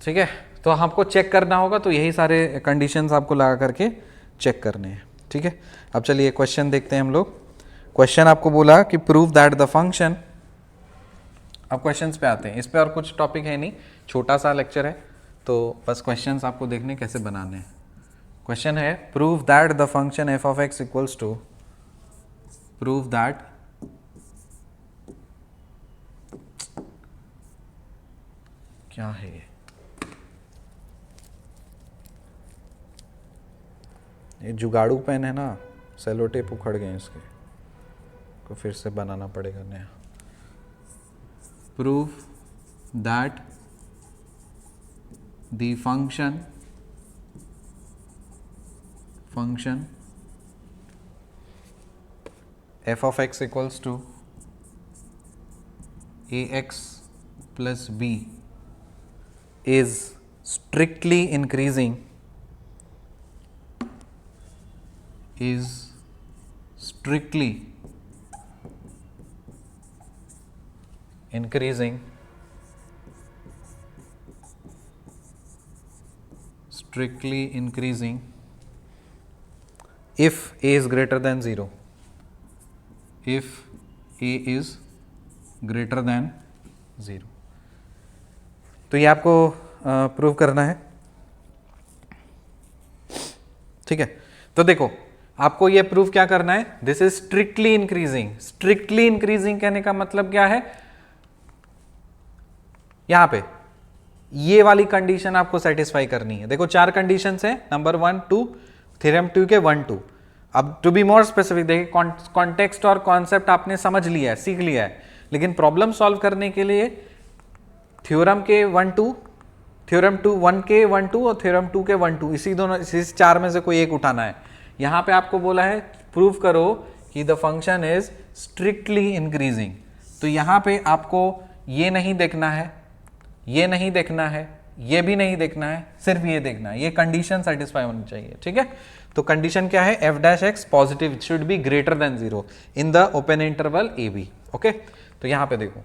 ठीक है. तो हमको check करना होगा तो यही सारे conditions आपको लगा करके चेक करने हैं. ठीक है. अब चलिए क्वेश्चन देखते हैं हम लोग. क्वेश्चन आपको बोला कि प्रूव दैट द फंक्शन. अब क्वेश्चंस पे आते हैं. इस पे और कुछ टॉपिक है नहीं, छोटा सा लेक्चर है तो बस क्वेश्चंस आपको देखने कैसे बनाने हैं. क्वेश्चन है prove that the function f of x equals to, prove that क्या है ये जुगाड़ू पेन है ना, सेलो टेप उखड़ गए इसके, को फिर से बनाना पड़ेगा नया. Prove that the function f of x equals to ax plus b is strictly increasing, if a is greater than 0, if a is greater than 0। तो ये आपको प्रूव करना है, ठीक है। तो देखो आपको ये प्रूव क्या करना है, this is strictly increasing. Strictly increasing कहने का मतलब क्या है, यहां पे ये वाली कंडीशन आपको सेटिस्फाई करनी है। देखो 4 कंडीशंस है, नंबर 1 2, थ्योरम 2 के 1 2। अब टू बी मोर स्पेसिफिक देखिए, कॉन्टेक्स्ट और कॉन्सेप्ट आपने समझ लिया है, सीख लिया है, लेकिन प्रॉब्लम सॉल्व करने के लिए थ्योरम के 1 2, थ्योरम 2 1 के 1 2 और थ्योरम 2 के 1 2, इसी 4 में से कोई एक उठाना है। यहां पे आपको बोला है प्रूव करो कि the function is strictly increasing. तो यहां पे आपको ये नहीं देखना है, ये नहीं देखना है, ये भी नहीं देखना है, सिर्फ ये देखना है, ये कंडीशन सेटिस्फाई होनी चाहिए, ठीक है। तो कंडीशन क्या है, f dash x positive should be greater than 0 in the open interval a b. Okay, तो यहां पे देखो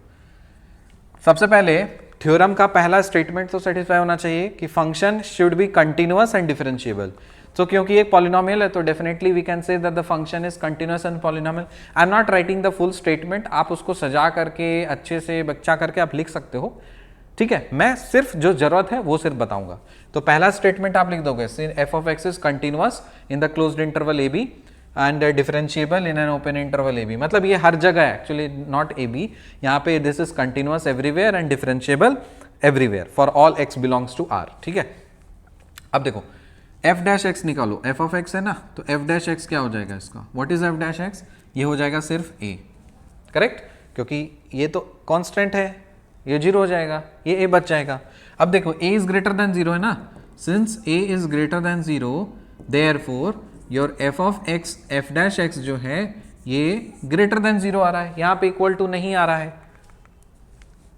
सबसे पहले थ्योरम का पहला स्टेटमेंट तो सेटिस्फाई होना चाहिए कि function should be continuous and differentiable. तो क्योंकि एक पॉलिनोमियल है तो definitely we can say that the function is continuous and polynomial. I am not writing the full statement, आप उसको सजा करके अच्छे से बच्चा करके आप लिख सकते हो, ठीक है। मैं सिर्फ जो जरूरत है वो सिर्फ बताऊंगा। तो पहला स्टेटमेंट आप लिख दोगे, f of x is continuous in the closed interval a b and differentiable in an open interval a b. मतलब ये हर जगह है, एक्चुअली नॉट ए बी, यहाँ पे this is continuous everywhere and differentiable everywhere for all x belongs to R, ठीक है। अब देखो एफ डैश एक्स निकालो, एफ ऑफ एक्स है ना, तो एफ डैश एक्स क्या हो जाएगा इसका, what is F dash x, ये हो जाएगा सिर्फ ए, करेक्ट, क्योंकि ये तो कांस्टेंट है, ये 0 हो जाएगा, ये ए बच जाएगा। अब देखो a इज ग्रेटर देन 0 है ना, since a is greater than 0 therefore your f of x f dash x जो है ये ग्रेटर देन 0 आ रहा है, यहाँ पे इक्वल टू नहीं आ रहा है,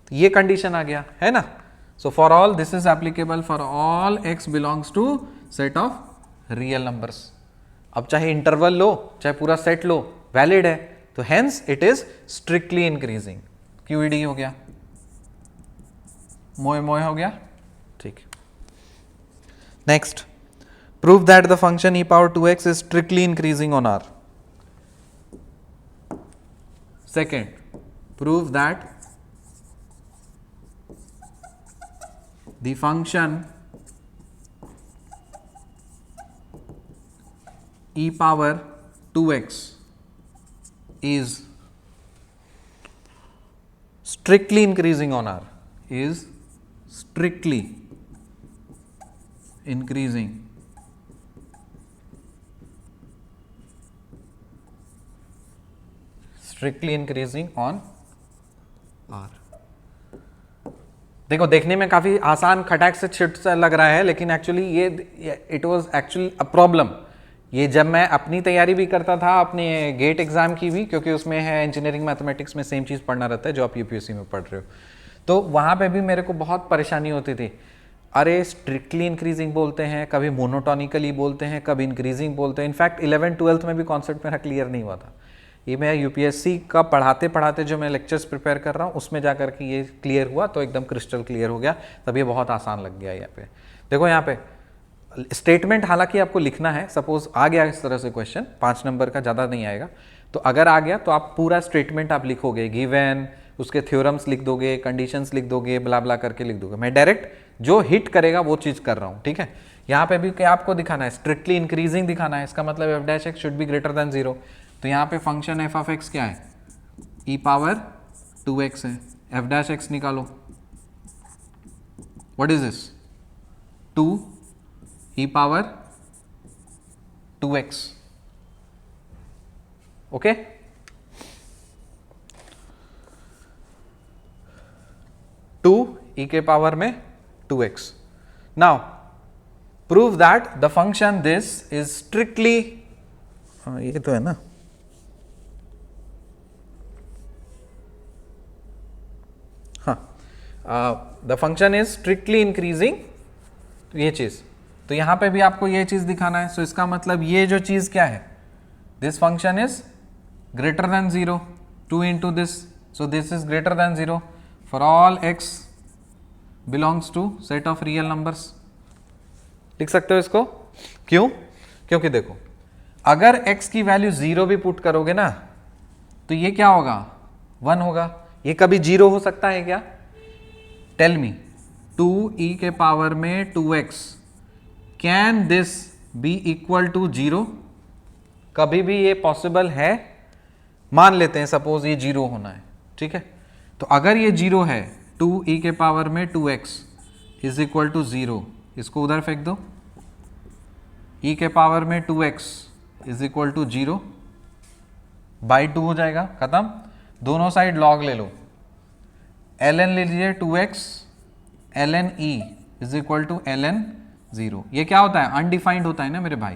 तो ये कंडीशन आ गया है ना। So for all this is applicable for all x belongs to set of real numbers. अब चाहे इंटरवल लो चाहे पूरा सेट लो, वैलिड है, तो hence it is strictly increasing. QED हो गया, मोए मोए हो गया, ठीक। Next, prove that the function e power 2x is strictly increasing on R। Second, prove that the function e power 2x is strictly increasing on R, is strictly increasing on R। देखो देखने में काफी आसान खटाक से छिट सा लग रहा है, लेकिन एक्चुअली ये it was actually a problem. ये जब मैं अपनी तैयारी भी करता था अपने गेट एग्जाम की भी, क्योंकि उसमें है इंजीनियरिंग मैथमेटिक्स में सेम चीज़ पढ़ना रहता है जो आप यूपीएससी में पढ़ रहे हो, तो वहाँ पे भी मेरे को बहुत परेशानी होती थी। अरे स्ट्रिक्टली इंक्रीजिंग बोलते हैं, कभी मोनोटोनिकली बोलते हैं, कभी इंक्रीजिंग बोलते हैं। इनफैक्ट 11th-12th में भी कॉन्सेप्ट मेरा क्लियर नहीं हुआ था। ये मैं यूपीएससी का पढ़ाते पढ़ाते जो मैं लेक्चर्स प्रिपेयर कर रहा हूँ उसमें जा कर के ये क्लियर हुआ, तो एकदम क्रिस्टल क्लियर हो गया, तब ये बहुत आसान लग गया। यहाँ पे देखो, यहाँ पे स्टेटमेंट हालांकि आपको लिखना है। सपोज आ गया इस तरह से क्वेश्चन, 5 नंबर का, ज़्यादा नहीं आएगा, तो अगर आ गया तो आप पूरा स्टेटमेंट आप लिखोगे, गिवन, उसके थ्योरम्स लिख दोगे, कंडीशंस लिख दोगे, ब्ला ब्ला करके लिख दोगे। मैं डायरेक्ट जो हिट करेगा वो चीज़ कर रहा हूँ, ठीक है। यहाँ पे भी क्या आपको दिखाना है, स्ट्रिक्टली इंक्रीजिंग दिखाना है, इसका मतलब F dash x should be greater than 0। तो यहाँ पे फंक्शन एफ ऑफ एक्स क्या है, ई पावर 2x है, एफ डैश एक्स निकालो, what is this, 2 e power 2x, okay. Two e के पावर में 2x। Now prove that the function this is strictly, ये तो है ना, the function is strictly increasing, ये चीज, तो यहां पे भी आपको ये चीज दिखाना है। सो इसका मतलब ये जो चीज क्या है, this function is greater than 0, 2 into this, so this is greater than 0 for all x belongs to set of real numbers. लिख सकते हो इसको, क्यों? क्योंकि देखो अगर x की वैल्यू 0 भी पुट करोगे ना तो ये क्या होगा, 1 होगा। ये कभी 0 हो सकता है क्या? टेल मी, 2e के पावर में 2x, can this be equal to 0? कभी भी ये पॉसिबल है? मान लेते हैं सपोज ये 0 होना है, ठीक है, तो अगर ये 0 है, 2e के पावर में 2x इज इक्वल टू 0, इसको उधर फेंक दो, e के पावर में 2x is equal to 0 by 2 हो जाएगा, खत्म। दोनों साइड लॉग ले लो, ln ले लीजिए 2x ln e is equal to ln 0। ये क्या होता है, अनडिफाइंड होता है ना मेरे भाई,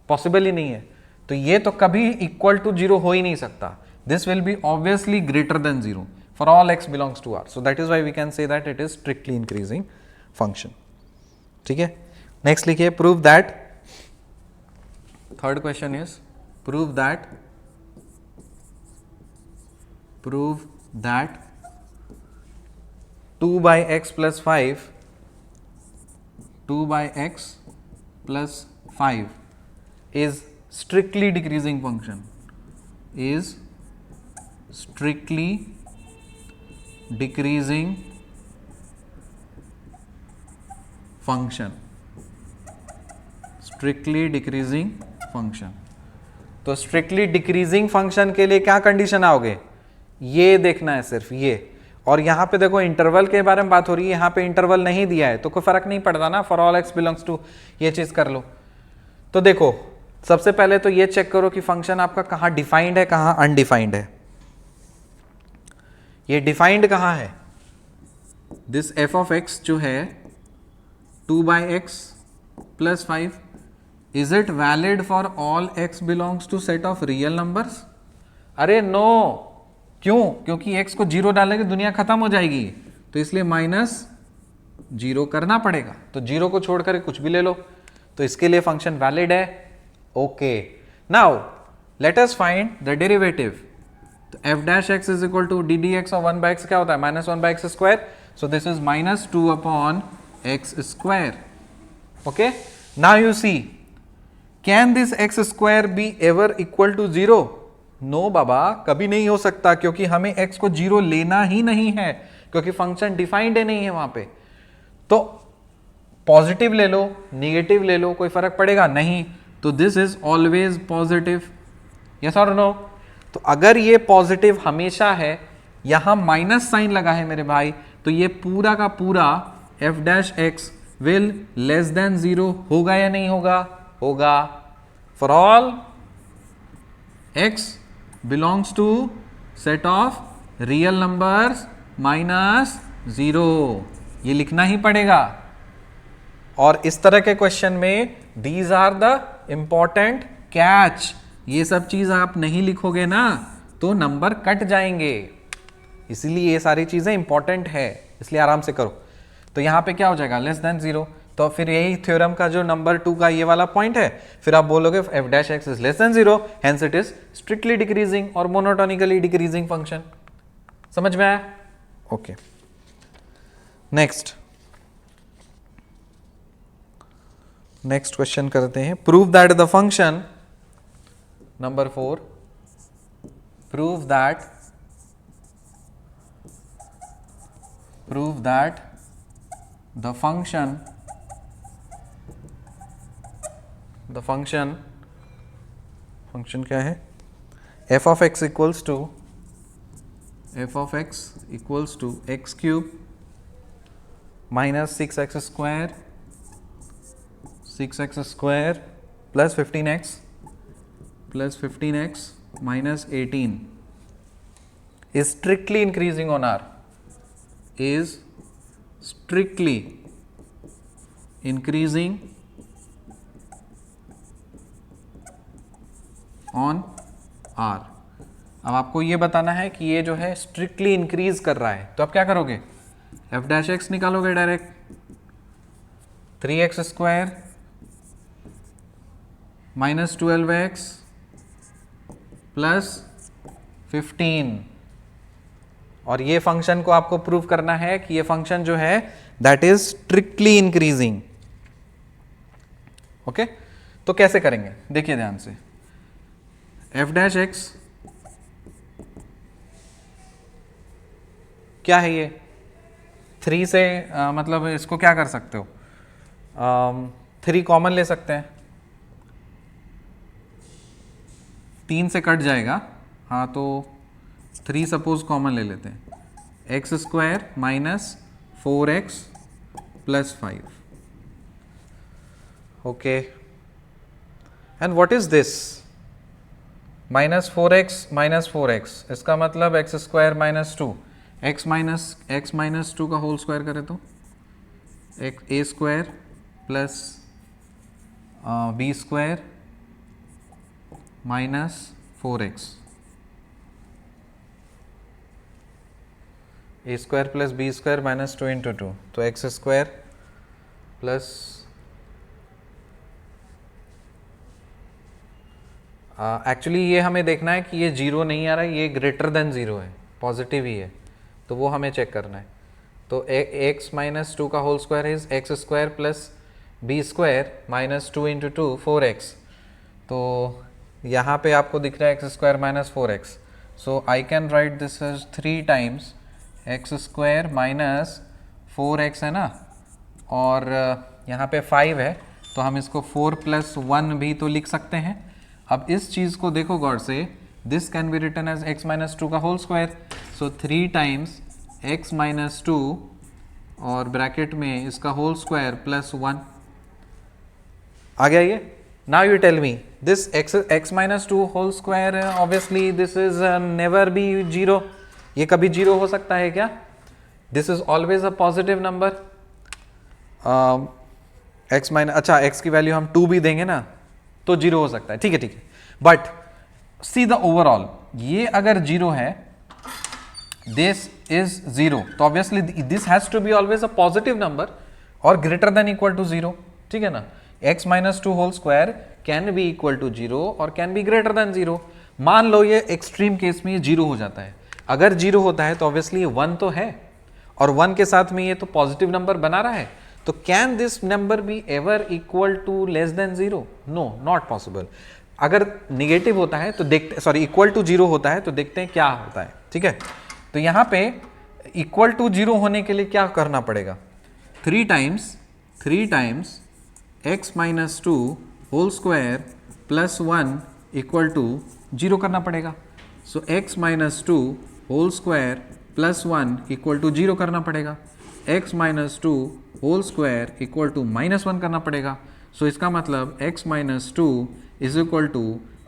पॉसिबल ही नहीं है, तो ये तो कभी इक्वल टू 0 हो ही नहीं सकता। This will be obviously greater than 0 for all x belongs to r, so that is why we can say that it is strictly increasing function. ठीक है, नेक्स्ट लिखिए, prove that, third question is prove that 2 by x plus 5, 2 by x plus 5 is strictly decreasing function, is strictly decreasing function, strictly decreasing function। तो strictly decreasing function के लिए क्या condition आओगे, ये देखना है सिर्फ ये। और यहां पे देखो इंटरवल के बारे में बात हो रही है, यहां पे इंटरवल नहीं दिया है तो कोई फर्क नहीं पड़ता ना, for all x belongs to, ये चीज कर लो। तो देखो सबसे पहले तो ये चेक करो कि फंक्शन आपका कहां डिफाइंड है, कहां अनडिफाइंड है। ये डिफाइंड कहां है, दिस एफ ऑफ एक्स जो है 2 by x plus 5, is it valid for all x belongs to set of real numbers? अरे नो, क्यों? क्योंकि x को 0 डालेंगे दुनिया खत्म हो जाएगी, तो इसलिए -0 करना पड़ेगा। तो 0 को छोड़कर कुछ भी ले लो, तो इसके लिए फंक्शन वैलिड है। Okay, now let us find the derivative. तो f dash x is equal to d d x और 1 बाई एक्स क्या होता है, -1 by x square, so this is -2 upon x square. Okay, now you see, can this x square be ever equal to 0? No बाबा, कभी नहीं हो सकता, क्योंकि हमें x को 0 लेना ही नहीं है, क्योंकि फंक्शन डिफाइंड नहीं है वहां पे। तो पॉजिटिव ले लो, निगेटिव ले लो, कोई फर्क पड़ेगा नहीं, तो this is always positive, yes और नो? तो अगर ये पॉजिटिव हमेशा है, यहां माइनस साइन लगा है मेरे भाई, तो ये पूरा का पूरा f dash x will less than 0 होगा या नहीं होगा? होगा। For all x belongs to set of real numbers -0, ये लिखना ही पड़ेगा। और इस तरह के क्वेश्चन में these are the important catch, ये सब चीज आप नहीं लिखोगे ना तो नंबर कट जाएंगे, इसीलिए ये सारी चीजें इंपॉर्टेंट है, इसलिए आराम से करो। तो यहां पे क्या हो जाएगा, लेस देन 0, तो फिर यही थ्योरम का जो नंबर 2 का ये वाला पॉइंट है, फिर आप बोलोगे f dash x is less than 0, hence it is strictly decreasing और मोनोटोनिकली डिक्रीजिंग फंक्शन। समझ में आया? ओके, नेक्स्ट क्वेश्चन करते हैं, prove that the function number 4, prove that the function क्या है, f of x equals to x cube minus 6x square plus 15x minus 18 is strictly increasing on R, is strictly increasing on R. अब आपको ये बताना है कि ये जो है स्ट्रिक्टली इंक्रीज कर रहा है, तो आप क्या करोगे, एफ डैश एक्स निकालोगे direct, 3x square minus 12x plus 15, और ये फंक्शन को आपको प्रूव करना है कि ये फंक्शन जो है that is strictly increasing. Okay, तो कैसे करेंगे देखिए ध्यान से, एफ डैश एक्स क्या है, ये 3 से मतलब इसको क्या कर सकते हो, 3 कॉमन ले सकते हैं, 3 से कट जाएगा, हाँ तो 3 सपोज कॉमन ले लेते हैं, x square minus 4x plus 5, okay, and what is this, minus 4x, इसका मतलब x square minus 2, x minus 2 का होल स्क्वायर करें तो a square plus b square minus 4x, a square plus b square minus 2 into 2, तो x square plus actually ये हमें देखना है कि ये जीरो नहीं आ रहा है, ये ग्रेटर देन जीरो है, पॉजिटिव ही है, तो वो हमें चेक करना है। तो एक्स माइनस 2 का whole square is x square plus b square minus 2 into 2 4x, तो यहाँ पे आपको दिख रहा है x square minus 4x, so I can write this as 3 times x square minus 4x है ना, और यहाँ पे 5 है, तो हम इसको 4 प्लस 1 भी तो लिख सकते हैं। अब इस चीज़ को देखो गौर से, this can be written as x minus 2 का whole square, so 3 times x minus 2 और ब्रैकेट में इसका होल स्क्वायर प्लस 1 आ गया ये। Now you tell me this x minus 2 whole square, obviously this is never be zero, ये कभी zero हो सकता है क्या, this is always a positive number, x minus, अच्छा x की वैल्यू हम 2 भी देंगे ना तो जीरो हो सकता है, ठीक है, बट सी द ओवरऑल, ये अगर जीरो है, दिस इज जीरो, तो obviously this has to be always a positive number और greater than equal to zero, ठीक है ना, x minus 2 whole square can be equal to zero और can be greater than zero. मान लो ये extreme case में ये जीरो हो जाता है, अगर जीरो होता है तो ऑब्वियसली ये 1 तो है, और 1 के साथ में ये तो पॉजिटिव नंबर बना रहा है, तो can this number be ever equal to less than zero, no not possible. अगर निगेटिव होता है तो देखते, सॉरी इक्वल टू जीरो होता है तो देखते हैं क्या होता है, ठीक है। तो यहाँ पे इक्वल टू जीरो होने के लिए क्या करना पड़ेगा, 3 times x minus 2 whole square plus 1 equal to zero करना पड़ेगा, so x minus 2 whole square plus 1 equal to zero करना पड़ेगा, x minus 2 whole square equal to minus 1 करना पड़ेगा, सो इसका मतलब x minus 2 is equal to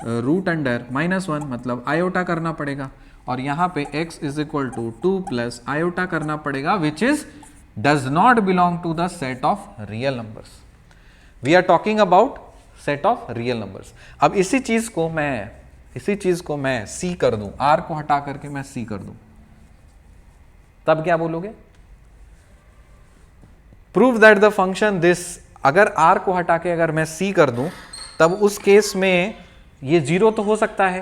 root under minus 1, मतलब iota करना पड़ेगा, और यहाँ पे x is equal to 2 plus iota करना पड़ेगा, विच is does not belong to the set of real numbers. We are talking about set of real numbers. अब इसी चीज को मैं c कर दूं, r को हटा करके मैं c कर दूं, तब क्या बोलोगे, prove that the function this, अगर r को हटा के अगर मैं c कर दूं तब उस केस में ये जीरो तो हो सकता है,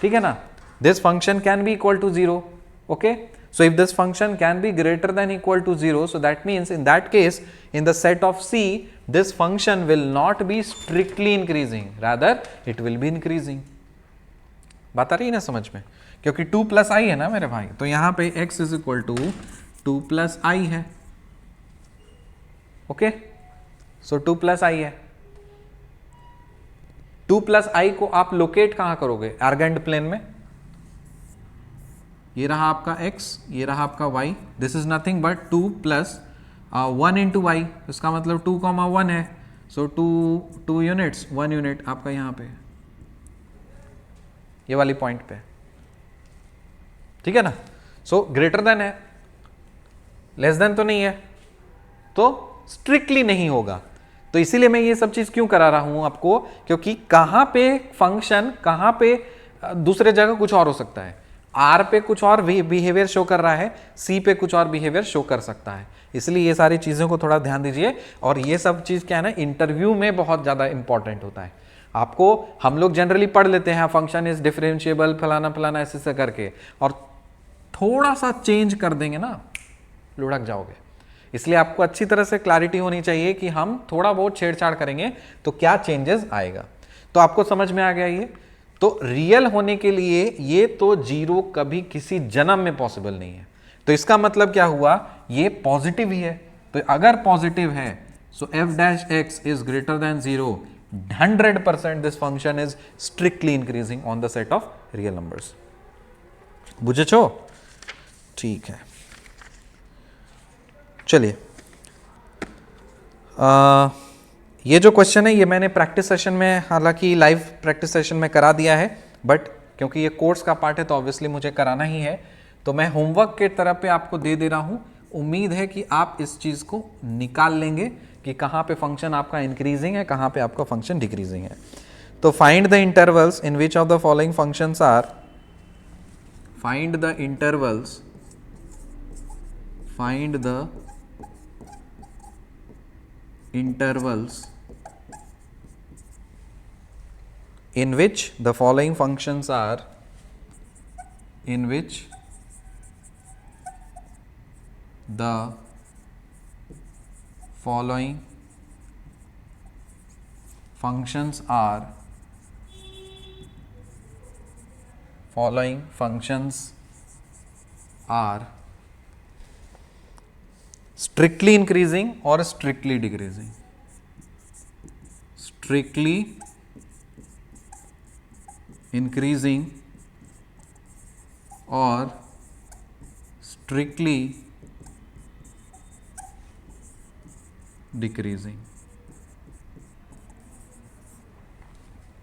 ठीक है ना, this function can be equal to zero, okay, so if this function can be greater than equal to 0, so that means in that case in the set of C this function will not be strictly increasing, rather it will be increasing। बात आ रही है ना समझ में, क्योंकि 2 प्लस i है ना मेरे भाई, तो यहाँ पे x इज इक्वल टू 2 प्लस आई है, ओके, सो 2 प्लस आई है, 2 प्लस आई को आप लोकेट कहां करोगे, आर्गेंट प्लेन में, ये रहा आपका x, ये रहा आपका y, this is nothing but 2 plus 1 into y, इसका मतलब 2,1 है, सो 2 यूनिट्स, 1 यूनिट आपका यहाँ पे ये वाली पॉइंट पे, ठीक है ना, सो ग्रेटर देन है, लेस देन तो नहीं है, तो स्ट्रिक्टली नहीं होगा। तो इसीलिए मैं ये सब चीज क्यों करा रहा हूं आपको, क्योंकि कहां पे फंक्शन, कहां पे दूसरे जगह कुछ और हो सकता है। आर पे कुछ और बिहेवियर शो कर रहा है, सी पे कुछ और बिहेवियर शो कर सकता है। इसलिए ये सारी चीजों को थोड़ा ध्यान दीजिए। और ये सब चीज क्या है ना, इंटरव्यू में बहुत ज्यादा इंपॉर्टेंट होता है। आपको हम लोग जनरली पढ़ लेते हैं फंक्शन इज डिफरेंशिएबल फलाना फलाना ऐसे करके, और थोड़ा सा चेंज कर देंगे ना, लुढ़क जाओगे। इसलिए आपको अच्छी तरह से क्लैरिटी होनी चाहिए कि हम थोड़ा बहुत छेड़छाड़ करेंगे तो क्या चेंजेस आएगा। तो आपको समझ में आ गया ये। तो रियल होने के लिए ये तो जीरो कभी किसी जन्म में पॉसिबल नहीं है। तो इसका मतलब क्या हुआ, ये पॉजिटिव ही है। तो अगर पॉजिटिव है so f dash x is greater than 0, 100% this function is strictly increasing on the set of real numbers. बुझे? ठीक है, चलिए ये जो क्वेश्चन है ये मैंने प्रैक्टिस सेशन में, हालांकि लाइव प्रैक्टिस सेशन में करा दिया है, बट क्योंकि ये कोर्स का पार्ट है तो ऑब्वियसली मुझे कराना ही है, तो मैं होमवर्क के तरफ पे आपको दे रहा हूं। उम्मीद है कि आप इस चीज को निकाल लेंगे कि कहां पे फंक्शन आपका इंक्रीजिंग है, कहां पे आपका फंक्शन डिक्रीजिंग है। तो find the intervals in which of the following functions are, find the intervals, find the intervals in which the following functions are, in which the following functions are, following functions are strictly increasing or strictly decreasing, strictly increasing or strictly decreasing.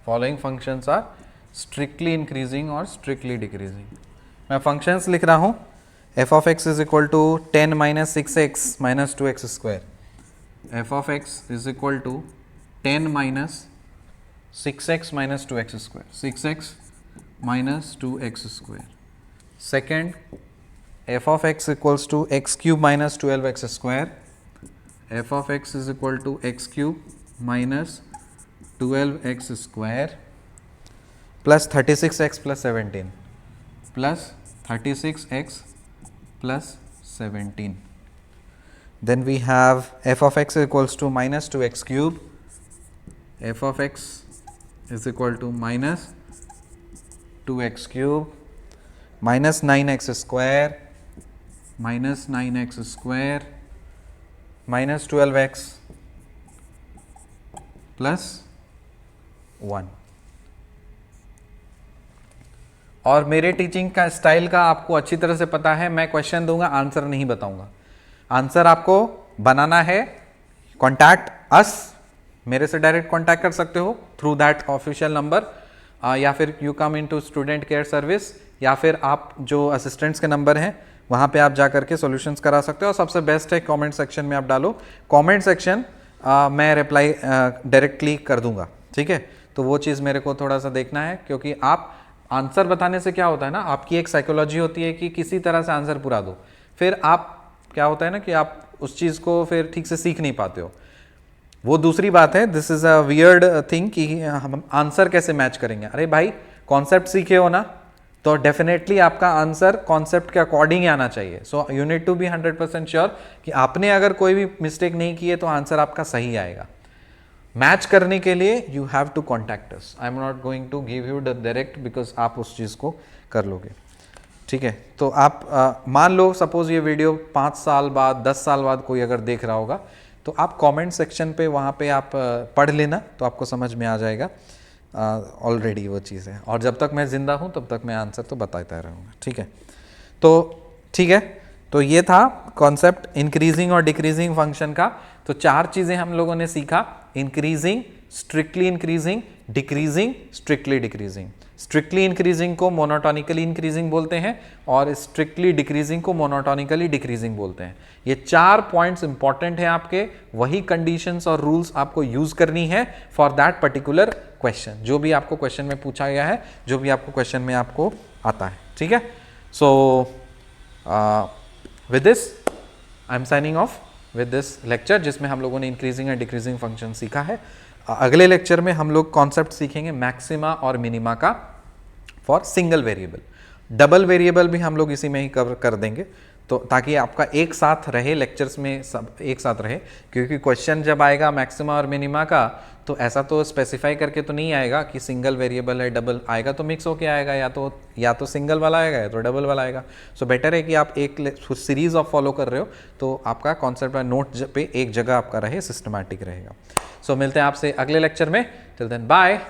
Following functions are strictly increasing or strictly decreasing. मैं functions लिख रहा हूं, f of x is equal to 10 minus 6x minus 2x square. f of x is equal to 10 minus 6x minus 2x square. 6x minus 2x square. Second, f of x equals to x cube minus 12x square. f of x is equal to x cube minus 12x square plus 36x plus 17 plus 36x plus 17. Then we have f of x equals to minus 2x cube, f of x is equal to minus 2x cube minus 9x square, minus 9x square minus 12x plus 1. और मेरे teaching का style का आपको अच्छी तरह से पता है, मैं क्वेश्चन दूंगा, आंसर नहीं बताऊंगा। आंसर आपको बनाना है। कॉन्टैक्ट अस, मेरे से डायरेक्ट कॉन्टैक्ट कर सकते हो थ्रू दैट ऑफिशियल नंबर, या फिर you come into student care service, या फिर आप जो असिस्टेंट्स के नंबर हैं वहाँ पे आप जा करके सॉल्यूशंस करा सकते हो। और सबसे बेस्ट है कमेंट सेक्शन में आप डालो, कमेंट सेक्शन मैं रिप्लाई डायरेक्टली कर दूंगा, ठीक है। तो वो चीज़ मेरे को थोड़ा सा देखना है, क्योंकि आप आंसर बताने से क्या होता है ना, आपकी एक साइकोलॉजी होती है कि किसी तरह से आंसर पूरा दो, फिर आप क्या होता है ना कि आप उस चीज़ को फिर ठीक से सीख नहीं पाते हो। वो दूसरी बात है, this is a weird thing कि हम आंसर कैसे मैच करेंगे। अरे भाई कॉन्सेप्ट सीखे हो ना, तो डेफिनेटली आपका आंसर कॉन्सेप्ट के अकॉर्डिंग ही आना चाहिए। So you need to be 100% sure कि आपने अगर कोई भी मिस्टेक नहीं की है तो आंसर आपका सही आएगा। मैच करने के लिए you have to contact us, I am not going to give you the direct, because आप उस चीज़ को कर लोगे, ठीक है। तो आप मान लो सपोज ये वीडियो 5 साल बाद 10 साल बाद कोई अगर देख रहा होगा, तो आप कमेंट सेक्शन पे वहाँ पे आप पढ़ लेना, तो आपको समझ में आ जाएगा ऑलरेडी वो चीज़ है। और जब तक मैं ज़िंदा हूँ तब तक मैं आंसर तो बताता रहूँगा, ठीक है। तो ठीक है, तो ये था कॉन्सेप्ट इंक्रीजिंग और डिक्रीजिंग फंक्शन का। तो 4 चीज़ें हम लोगों ने सीखा, increasing, strictly increasing, decreasing, strictly decreasing. Strictly increasing को मोनोटोनिकली इंक्रीजिंग बोलते हैं और स्ट्रिक्टली डिक्रीजिंग को मोनोटोनिकली डिक्रीजिंग बोलते हैं। ये 4 पॉइंट्स इंपॉर्टेंट हैं आपके, वही कंडीशंस और रूल्स आपको यूज करनी है फॉर दैट पर्टिकुलर क्वेश्चन, जो भी आपको क्वेश्चन में पूछा गया है, जो भी आपको क्वेश्चन में आपको आता है। ठीक है, so with this I am signing off with this lecture, जिसमें हम लोगों ने इंक्रीजिंग एंड डिक्रीजिंग फंक्शन सीखा है। अगले लेक्चर में हम लोग कॉन्सेप्ट सीखेंगे मैक्सिमा और मिनिमा का for single variable. Double variable भी हम लोग इसी में ही कवर कर देंगे, तो ताकि आपका एक साथ रहे, लेक्चर्स में सब एक साथ रहे, क्योंकि क्वेश्चन जब आएगा मैक्सिमा और मिनिमा का तो ऐसा तो स्पेसिफाई करके तो नहीं आएगा कि सिंगल वेरिएबल है, डबल आएगा तो मिक्स होके आएगा, या तो सिंगल वाला आएगा या तो डबल वाला आएगा। सो बेटर है कि आप एक सीरीज ऑफ फॉलो कर रहे हो तो आपका कॉन्सेप्ट नोट पे एक जगह आपका रहे, सिस्टमैटिक रहेगा। सो मिलते हैं आपसे अगले लेक्चर में। टिल देन बाय,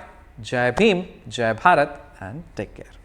जय भीम, जय भारत एंड टेक केयर।